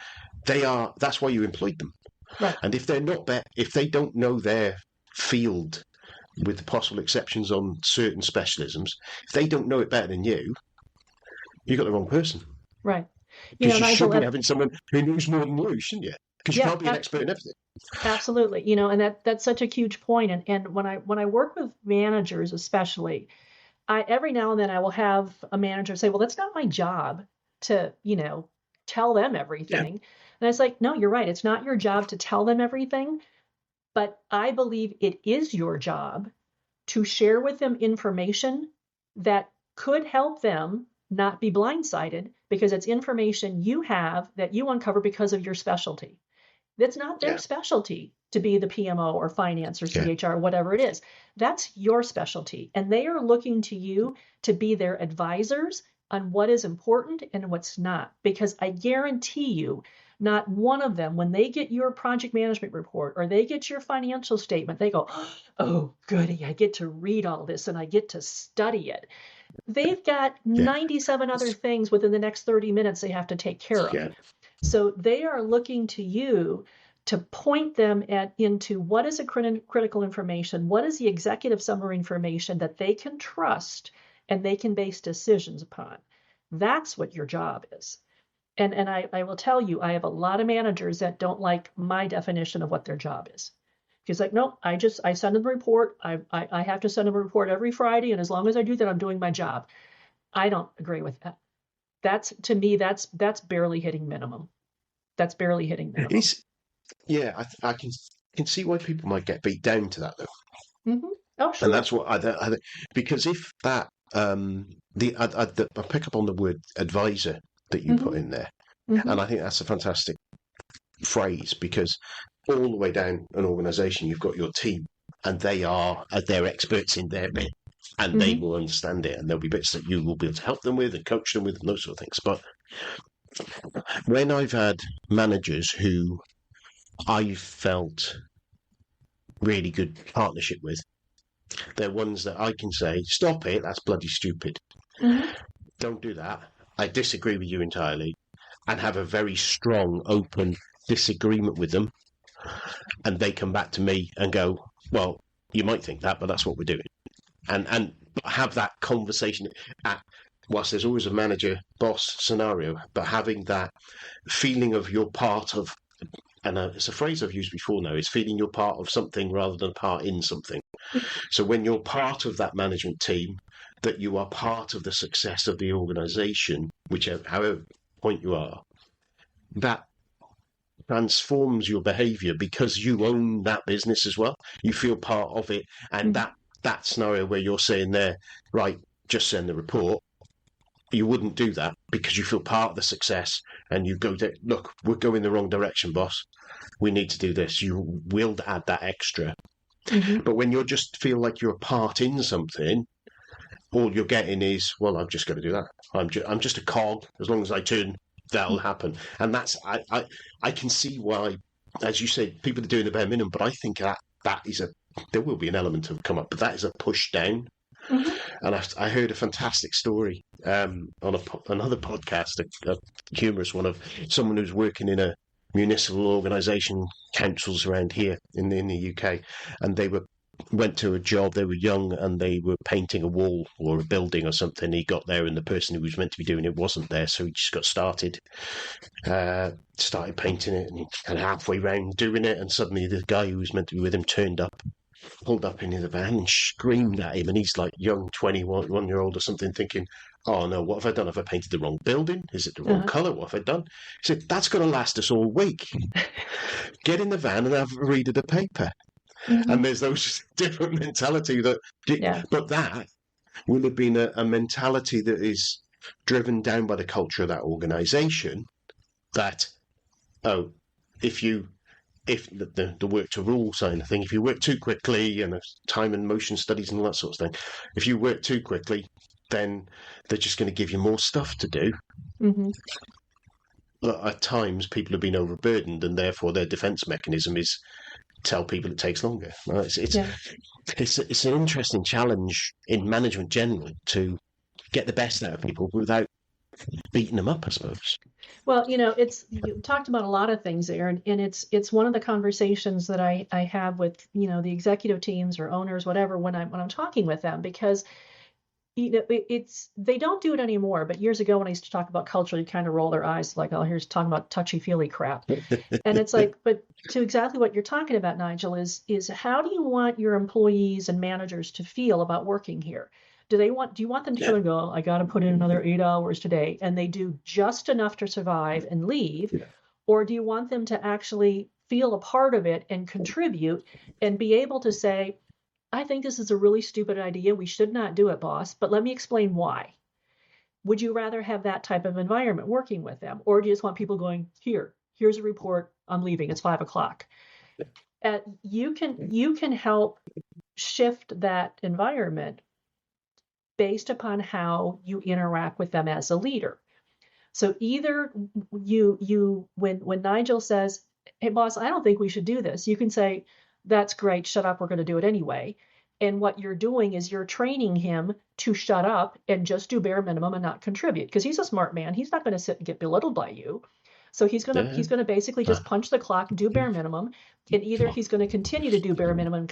That's why you employed them. Right. And if if they don't know their field, with the possible exceptions on certain specialisms, if they don't know it better than you, you've got the wrong person. Right. Because you should be having someone who knows more than you, shouldn't you? Because you can't be an expert in everything. Absolutely. And that's such a huge point. And when I work with managers, especially, every now and then I will have a manager say, well, that's not my job to, tell them everything. And it's like, no, you're right. It's not your job to tell them everything. But I believe it is your job to share with them information that could help them not be blindsided, because it's information you have that you uncover because of your specialty. That's not their specialty to be the PMO or finance or CHR, whatever it is. That's your specialty. And they are looking to you to be their advisors on what is important and what's not. Because I guarantee you, not one of them, when they get your project management report or they get your financial statement, they go, oh, goody, I get to read all this and I get to study it. They've got 97 other things within the next 30 minutes they have to take care of. So they are looking to you to point them into what is a critical information, what is the executive summary information that they can trust and they can base decisions upon. That's what your job is. And I will tell you, I have a lot of managers that don't like my definition of what their job is. He's like, no, I send them a report. I have to send them a report every Friday, and as long as I do that, I'm doing my job. I don't agree with that. To me, that's barely hitting minimum. That's barely hitting minimum. I can see why people might get beat down to that, though. Oh, sure. And that's what I because if that I pick up on the word advisor that you put in there, and I think that's a fantastic phrase, because all the way down an organization, you've got your team, and they're experts in their bit. and they will understand it, and there'll be bits that you will be able to help them with and coach them with and those sort of things. But when I've had managers who I felt really good partnership with, they're ones that I can say, stop it, that's bloody stupid. Don't do that. I disagree with you entirely, and have a very strong, open disagreement with them. And they come back to me and go, well, you might think that, but that's what we're doing. And have that conversation whilst there's always a manager boss scenario, but having that feeling of you're part of, and it's a phrase I've used before now, is feeling you're part of something rather than part in something. So when you're part of that management team, that you are part of the success of the organization, however point you are, that transforms your behavior because you own that business as well. You feel part of it. And that scenario where you're saying there, right, just send the report, you wouldn't do that because you feel part of the success, and you go, look, we're going the wrong direction, boss. We need to do this. You will add that extra. But when you just feel like you're a part in something, all you're getting is, well, I'm just going to do that. I'm just a cog. As long as I turn, that'll happen. And that's, I can see why, as you said, people are doing the bare minimum, but I think that is there will be an element of come up, but that is a push down. And I heard a fantastic story on another podcast, a humorous one, of someone who's working in a municipal organisation, councils around here in the UK, and they went to a job. They were young and they were painting a wall or a building or something. He got there and the person who was meant to be doing it wasn't there, so he just got started painting it, and he kind of halfway round doing it, and suddenly the guy who was meant to be with him pulled up into the van and screamed at him, and he's like young 21-year-old or something, thinking, oh no, what have I done? Have I painted the wrong building? Is it the wrong colour? What have I done? He said, that's going to last us all week. Get in the van and have a read of the paper. And there's those different mentality but that would have been a mentality that is driven down by the culture of that organisation, that, if the work to rule sign of thing, if you work too quickly, and time and motion studies and all that sort of thing, if you work too quickly, then they're just going to give you more stuff to do. But at times people have been overburdened, and therefore their defence mechanism is tell people it takes longer. It's an interesting challenge in management generally to get the best out of people without beating them up, I suppose. Well, you talked about a lot of things there, and it's one of the conversations that I have with, the executive teams or owners, whatever, when I'm talking with them, because they don't do it anymore. But years ago, when I used to talk about culture, you kind of roll their eyes like, oh, here's talking about touchy-feely crap. And it's like, but to exactly what you're talking about, Nigel, is how do you want your employees and managers to feel about working here? Do you want them to go, I got to put in another 8 hours today, and they do just enough to survive and leave? Yeah. Or do you want them to actually feel a part of it and contribute and be able to say, I think this is a really stupid idea. We should not do it, boss, but let me explain why. Would you rather have that type of environment working with them? Or do you just want people going, here's a report, I'm leaving, it's 5:00. You can help shift that environment based upon how you interact with them as a leader. So either when Nigel says, hey boss, I don't think we should do this, you can say, that's great, shut up, we're going to do it anyway. And what you're doing is you're training him to shut up and just do bare minimum and not contribute, because he's a smart man. He's not going to sit and get belittled by you. So he's going to basically just punch the clock, do bare minimum, and either he's going to continue to do bare minimum and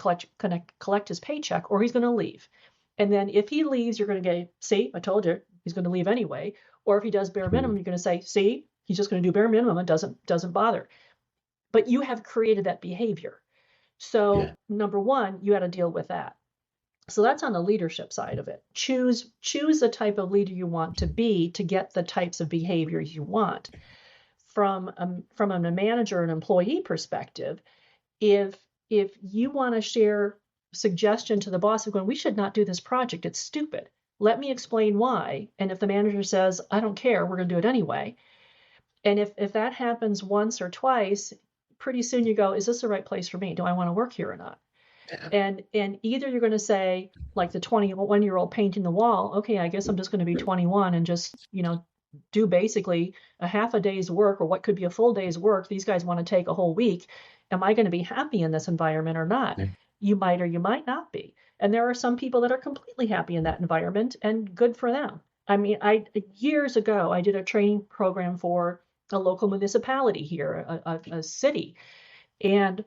collect his paycheck, or he's going to leave. And then if he leaves, you're going to get, see, I told you, he's going to leave anyway. Or if he does bare minimum, you're going to say, see, he's just going to do bare minimum and doesn't bother. But you have created that behavior. So number one, you got to deal with that. So that's on the leadership side of it. Choose the type of leader you want to be to get the types of behaviors you want. From a manager and employee perspective, if you want to share suggestion to the boss of going, we should not do this project, it's stupid, let me explain why. And if the manager says, I don't care, we're going to do it anyway. And if that happens once or twice, pretty soon you go, is this the right place for me? Do I want to work here or not? And either you're going to say, like the 21-year-old painting the wall, okay, I guess I'm just going to be 21 and just, do basically a half a day's work or what could be a full day's work. These guys want to take a whole week. Am I going to be happy in this environment or not? Yeah. You might or you might not be. And there are some people that are completely happy in that environment, and good for them. I mean, years ago, I did a training program for a local municipality here, a city. And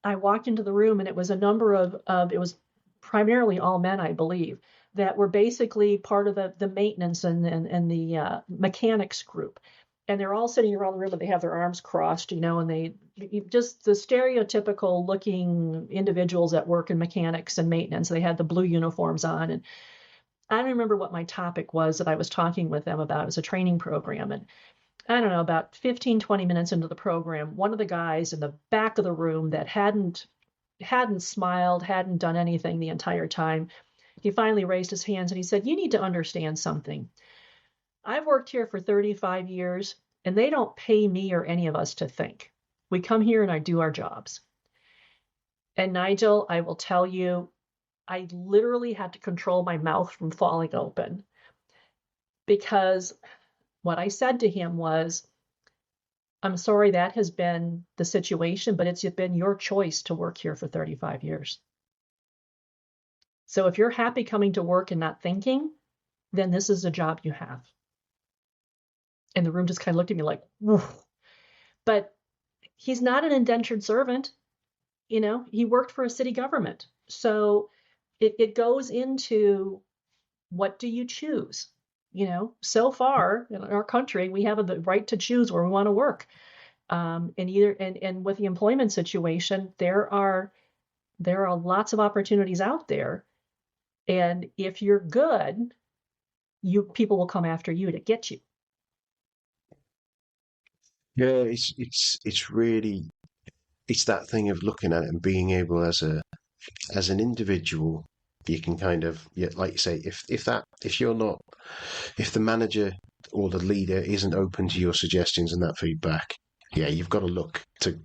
I walked into the room, and it was a number of it was primarily all men, I believe, that were basically part of the maintenance and the mechanics group. And they're all sitting around the room, and they have their arms crossed, and they just the stereotypical looking individuals that work in mechanics and maintenance. They had the blue uniforms on. And I don't remember what my topic was that I was talking with them about. It was a training program. And I don't know, about 15, 20 minutes into the program, one of the guys in the back of the room that hadn't smiled, hadn't done anything the entire time, he finally raised his hands and he said, "You need to understand something. I've worked here for 35 years, and they don't pay me or any of us to think. We come here and I do our jobs." And Nigel, I will tell you, I literally had to control my mouth from falling open, because what I said to him was, "I'm sorry that has been the situation, but it's been your choice to work here for 35 years. So if you're happy coming to work and not thinking, then this is a job you have." And the room just kind of looked at me like, woof. But he's not an indentured servant. He worked for a city government. So it goes into, what do you choose? So far in our country, we have the right to choose where we want to work. And with the employment situation, there are lots of opportunities out there. And if you're good, people will come after you to get you. Yeah, it's really, it's that thing of looking at it and being able as an individual, you can kind of, like you say, if the manager or the leader isn't open to your suggestions and that feedback, you've got to look to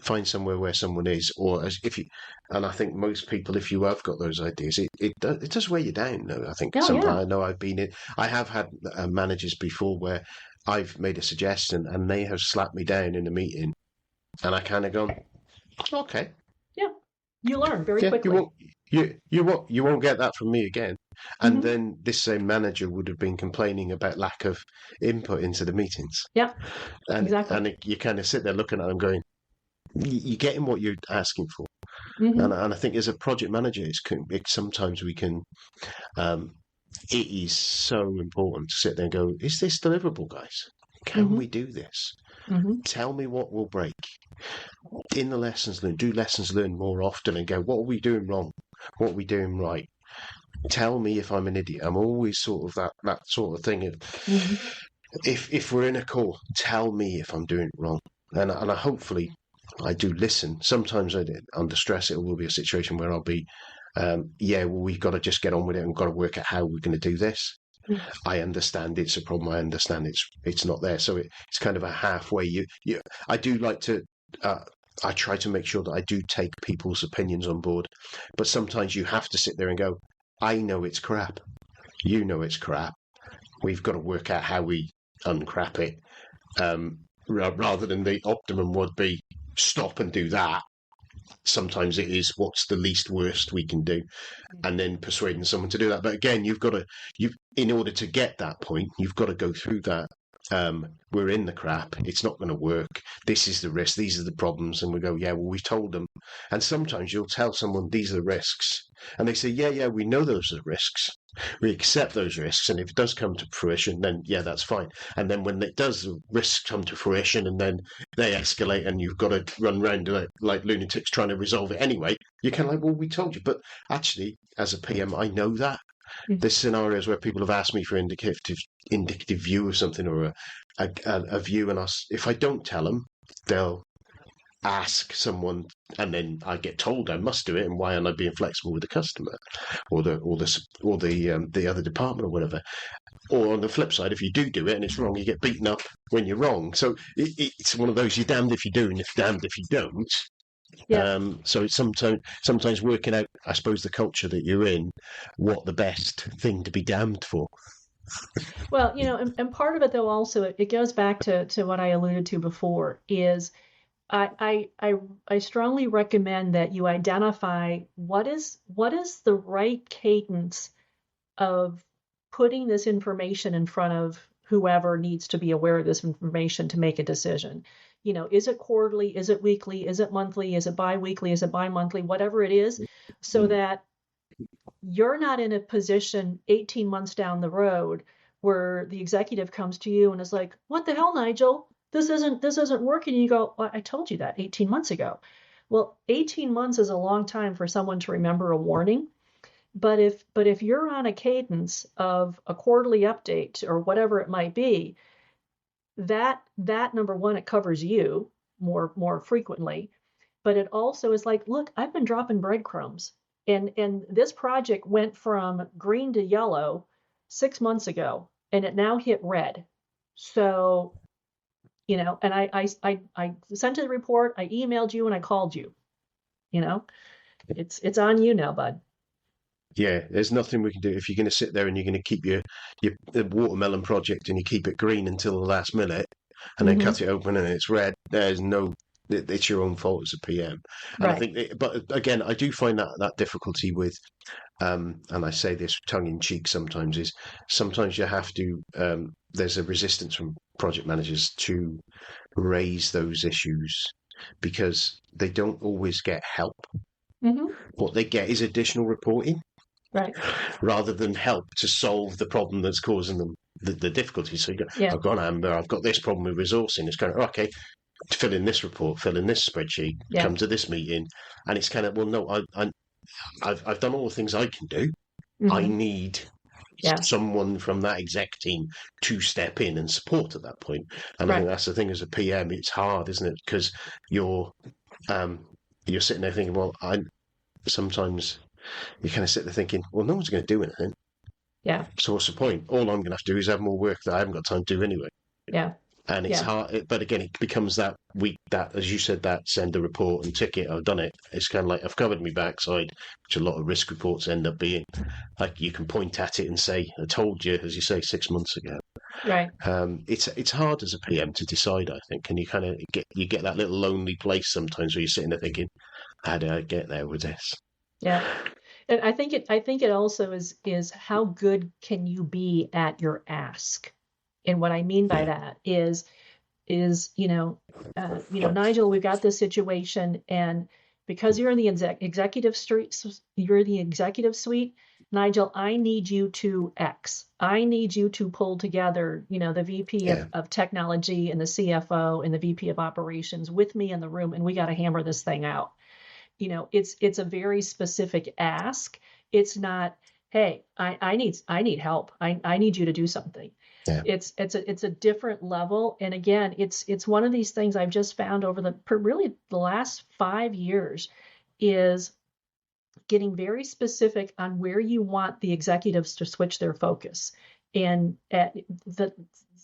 find somewhere where someone is, and I think most people, if you have got those ideas, it does weigh you down. Though I think sometimes, I know I have had managers before where I've made a suggestion and they have slapped me down in a meeting, and I kind of gone, okay, yeah, you learn very quickly. You won't get that from me again. And then this same manager would have been complaining about lack of input into the meetings. Yeah, and exactly. and you kind of sit there looking at them going, you're getting what you're asking for. Mm-hmm. And I think as a project manager, sometimes we can, it is so important to sit there and go, is this deliverable, guys? Can we do this? Tell me what will break. In the lessons learned, do lessons learned more often and go, what are we doing wrong? What are we doing right? Tell me if I'm an idiot. I'm always sort of that sort of thing. If we're in a call, tell me if I'm doing it wrong. And I hopefully I do listen. Sometimes under stress, it will be a situation where I'll be, we've got to just get on with it and got to work out how we're going to do this. I understand it's a problem. I understand it's not there. So it's kind of a halfway. I do like to. I try to make sure that I do take people's opinions on board, but sometimes you have to sit there and go, I know it's crap. You know it's crap. We've got to work out how we uncrap it. Rather than the optimum would be stop and do that. Sometimes it is what's the least worst we can do, and then persuading someone to do that. But again, in order to get that point, you've got to go through that. We're in the crap. It's not going to work. This is the risk. These are the problems. And we go, we've told them. And sometimes you'll tell someone these are the risks, and they say, we know those are risks. We accept those risks, and if it does come to fruition, then that's fine. And then when it does, the risks come to fruition, and then they escalate, and you've got to run around like lunatics trying to resolve it anyway. You're kind of like, well, we told you. But actually, as a PM, I know that. There's scenarios where people have asked me for indicative view of something or a view, and if I don't tell them, they'll ask someone, and then I get told I must do it, and why aren't I being flexible with the customer or the other department or whatever? Or on the flip side, if you do it and it's wrong, you get beaten up when you're wrong. So it's one of those, you're damned if you do and you're damned if you don't. Yeah. So it's sometimes working out, I suppose, the culture that you're in, what the best thing to be damned for. Well, and part of it though also it goes back to what I alluded to before is I strongly recommend that you identify what is the right cadence of putting this information in front of whoever needs to be aware of this information to make a decision. Is it quarterly? Is it weekly? Is it monthly? Is it biweekly? Is it bi-monthly? Whatever it is, so Mm. that you're not in a position 18 months down the road where the executive comes to you and is like, "What the hell, Nigel? This isn't working." And you go, "Well, I told you that 18 months ago." Well, 18 months is a long time for someone to remember a warning. But if you're on a cadence of a quarterly update or whatever it might be, that number one, it covers you more frequently, but it also is like, look, I've been dropping breadcrumbs, and this project went from green to yellow 6 months ago, and it now hit red. So, and I sent a report, I emailed you, and I called you. You know, it's on you now, bud. Yeah, there's nothing we can do if you're going to sit there and you're going to keep your watermelon project and you keep it green until the last minute, and then Mm-hmm. cut it open and it's red. There's no, it's your own fault as a PM. And I Right. think, but again, I do find that difficulty with, and I say this tongue in cheek sometimes, is sometimes you have to. There's a resistance from project managers to raise those issues because they don't always get help. Mm-hmm. What they get is additional reporting Right. rather than help to solve the problem that's causing them the difficulty. So you go, Yeah. I've gone, Amber, I've got this problem with resourcing. It's kind of, okay, fill in this report, fill in this spreadsheet, Yeah. come to this meeting. And it's kind of, well, no, I've done all the things I can do. I Mm-hmm. need Yeah. someone from that exec team to step in and support at that point. And I think Right. that's the thing as a PM, it's hard, isn't it? Because you're, um, you're sitting there thinking, well, I sometimes you kind of sit there thinking, well, no one's going to do anything. Yeah. So what's the point? All I'm going to have to do is have more work that I haven't got time to do anyway. Yeah. And it's Yeah. hard, but again, it becomes that week that, as you said, that send a report and tick it. I've done it. It's kind of like I've covered my backside, which a lot of risk reports end up being. Like you can point at it and say, "I told you," as you say, 6 months ago. Right. It's hard as a PM to decide, I think, and you kind of get that little lonely place sometimes where you're sitting there thinking, "How did I get there with this?" Yeah. And I think it also is how good can you be at your ask? And what I mean by Yeah, that is Nigel, we've got this situation, and because you're in the executive street, you're the executive suite. Nigel, I need you to X. I need you to pull together, the VP yeah, of technology and the CFO and the VP of operations with me in the room, and we got to hammer this thing out. It's a very specific ask. It's not, hey, I need help. I need you to do something. yeah, It's a different level. And again, it's one of these things I've just found over really the last 5 years is getting very specific on where you want the executives to switch their focus. And the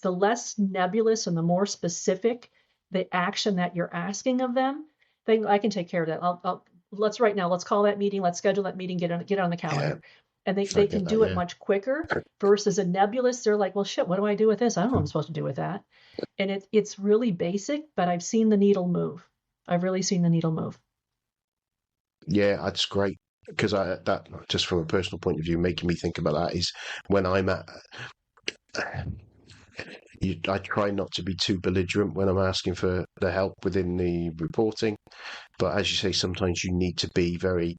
the less nebulous and the more specific the action that you're asking of them, I can take care of that. Let's right now, let's call that meeting, let's schedule that meeting, get on the yeah. calendar. And I they get can that. do it Yeah, much quicker versus a nebulous. They're like, well, shit, what do I do with this? I don't know what I'm supposed to do with that. And it's really basic, but I've seen the needle move. I've really seen the needle move. yeah. That's great because I that just from a personal point of view, making me think about that is when I'm at I try not to be too belligerent when I'm asking for the help within the reporting. But as you say, sometimes you need to be very,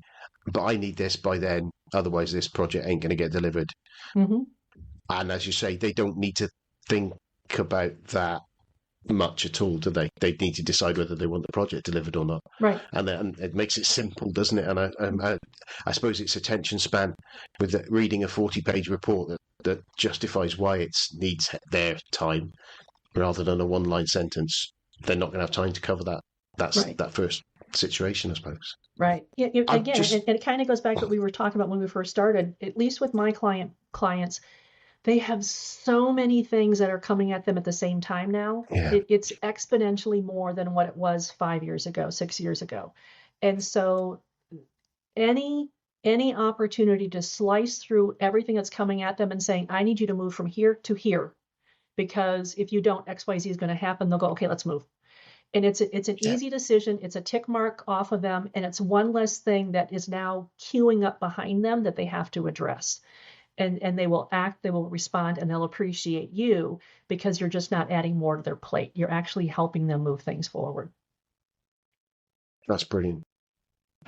but I need this by then. Otherwise, this project ain't going to get delivered. Hmm. And as you say, they don't need to think about that much at all, do they? They need to decide whether they want the project delivered or not. Right. And then it makes it simple, doesn't it? And I suppose it's attention span with reading a 40-page report that justifies why it needs their time rather than a one-line sentence. They're not going to have time to cover that. That's Right. that first situation, I suppose. Right. Yeah, I'm again, just, and it kind of goes back to what we were talking about when we first started. At least with my clients, they have so many things that are coming at them at the same time now. yeah, It's exponentially more than what it was 5 years ago, 6 years ago. And so any opportunity to slice through everything that's coming at them and saying, I need you to move from here to here, because if you don't, XYZ is going to happen. They'll go, okay, let's move. And it's an easy decision. It's a tick mark off of them. And it's one less thing that is now queuing up behind them that they have to address. And they will act, they will respond, and they'll appreciate you because you're just not adding more to their plate. You're actually helping them move things forward. That's brilliant.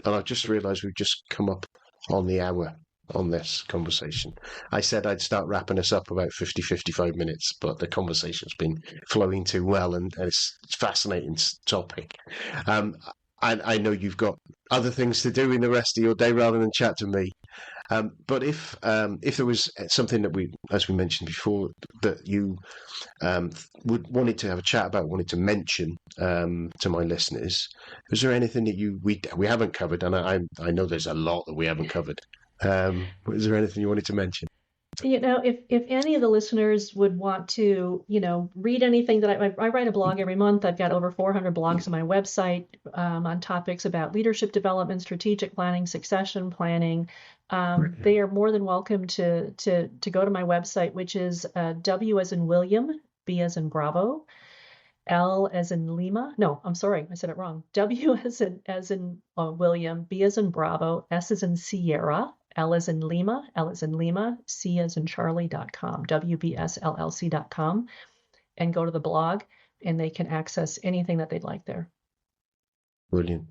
And I just realised we've just come up on the hour on this conversation. I said I'd start wrapping us up about 55 minutes, but the conversation's been flowing too well, and it's a fascinating topic. I know you've got other things to do in the rest of your day rather than chat to me. But if there was something that as we mentioned before, that you wanted to have a chat about, wanted to mention to my listeners, is there anything that we haven't covered? And I know there's a lot that we haven't covered. Is there anything you wanted to mention? If any of the listeners would want to, read anything that I write a blog every month. I've got over 400 blogs on my website on topics about leadership development, strategic planning, succession planning. They are more than welcome to go to my website, which is W as in William, B as in Bravo, L as in Lima. No, I'm sorry, I said it wrong. W as in William, B as in Bravo, S as in Sierra, L as in Lima, L as in Lima, C as in Charlie.com, WBSLLC.com, and go to the blog, and they can access anything that they'd like there. Brilliant.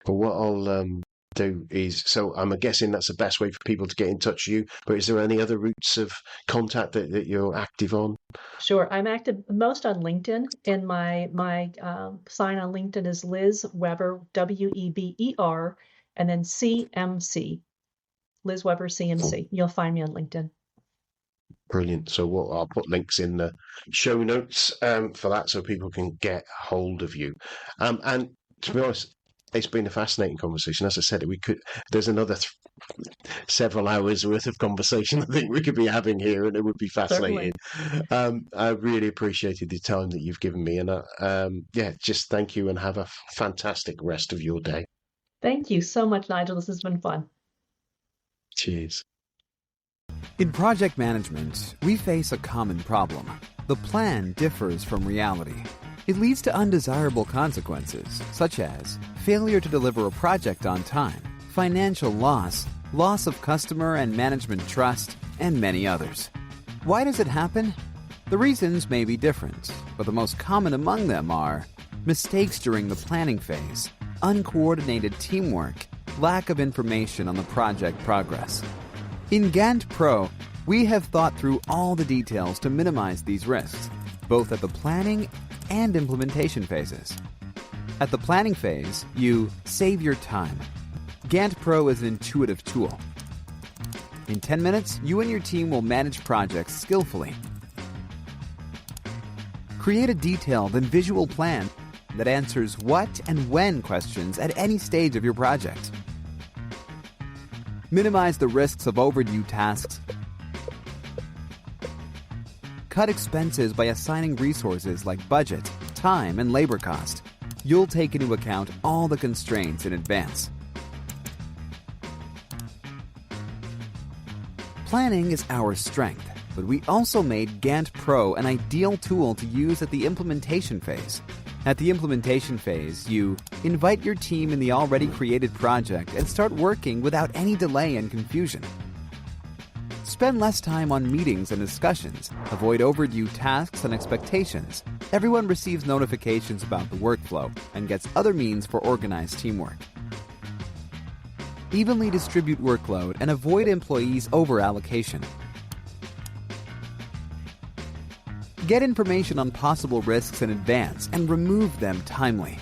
But what I'll do is, so I'm guessing that's the best way for people to get in touch with you, but is there any other routes of contact that you're active on? Sure. I'm active most on LinkedIn, and my sign on LinkedIn is Liz Weber, Weber, and then CMC. Liz Weber, CMC. You'll find me on LinkedIn. Brilliant. So I'll put links in the show notes for that so people can get hold of you. And to be honest, it's been a fascinating conversation. As I said, there's another several hours worth of conversation I think we could be having here, and it would be fascinating. I really appreciated the time that you've given me, and just thank you, and have a fantastic rest of your day. Thank you so much, Nigel. This has been fun. Cheers. In project management, we face a common problem. The plan differs from reality. It leads to undesirable consequences, such as failure to deliver a project on time, financial loss, loss of customer and management trust, and many others. Why does it happen? The reasons may be different, but the most common among them are mistakes during the planning phase, uncoordinated teamwork, lack of information on the project progress. In Gantt Pro, we have thought through all the details to minimize these risks, both at the planning and implementation phases. At the planning phase, you save your time. Gantt Pro is an intuitive tool. In 10 minutes, you and your team will manage projects skillfully. Create a detailed and visual plan that answers what and when questions at any stage of your project. Minimize the risks of overdue tasks. Cut expenses by assigning resources like budget, time, and labor cost. You'll take into account all the constraints in advance. Planning is our strength, but we also made Gantt Pro an ideal tool to use at the implementation phase. At the implementation phase, you invite your team in the already created project and start working without any delay and confusion. Spend less time on meetings and discussions. Avoid overdue tasks and expectations. Everyone receives notifications about the workflow and gets other means for organized teamwork. Evenly distribute workload and avoid employees over-allocation. Get information on possible risks in advance and remove them timely.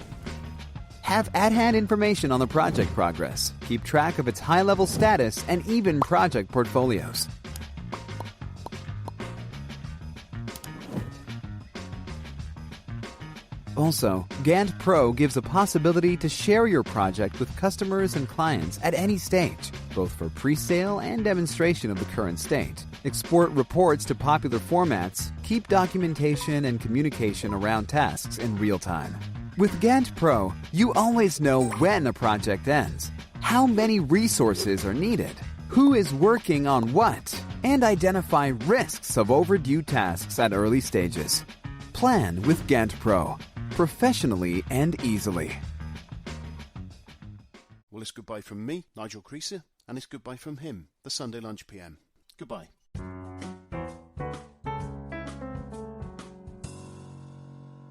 Have at-hand information on the project progress. Keep track of its high-level status and even project portfolios. Also, Gantt Pro gives a possibility to share your project with customers and clients at any stage, both for pre-sale and demonstration of the current state. Export reports to popular formats, keep documentation and communication around tasks in real time. With Gantt Pro, you always know when a project ends, how many resources are needed, who is working on what, and identify risks of overdue tasks at early stages. Plan with Gantt Pro, professionally and easily. Well, it's goodbye from me, Nigel Creaser, and it's goodbye from him, the Sunday Lunch PM. Goodbye.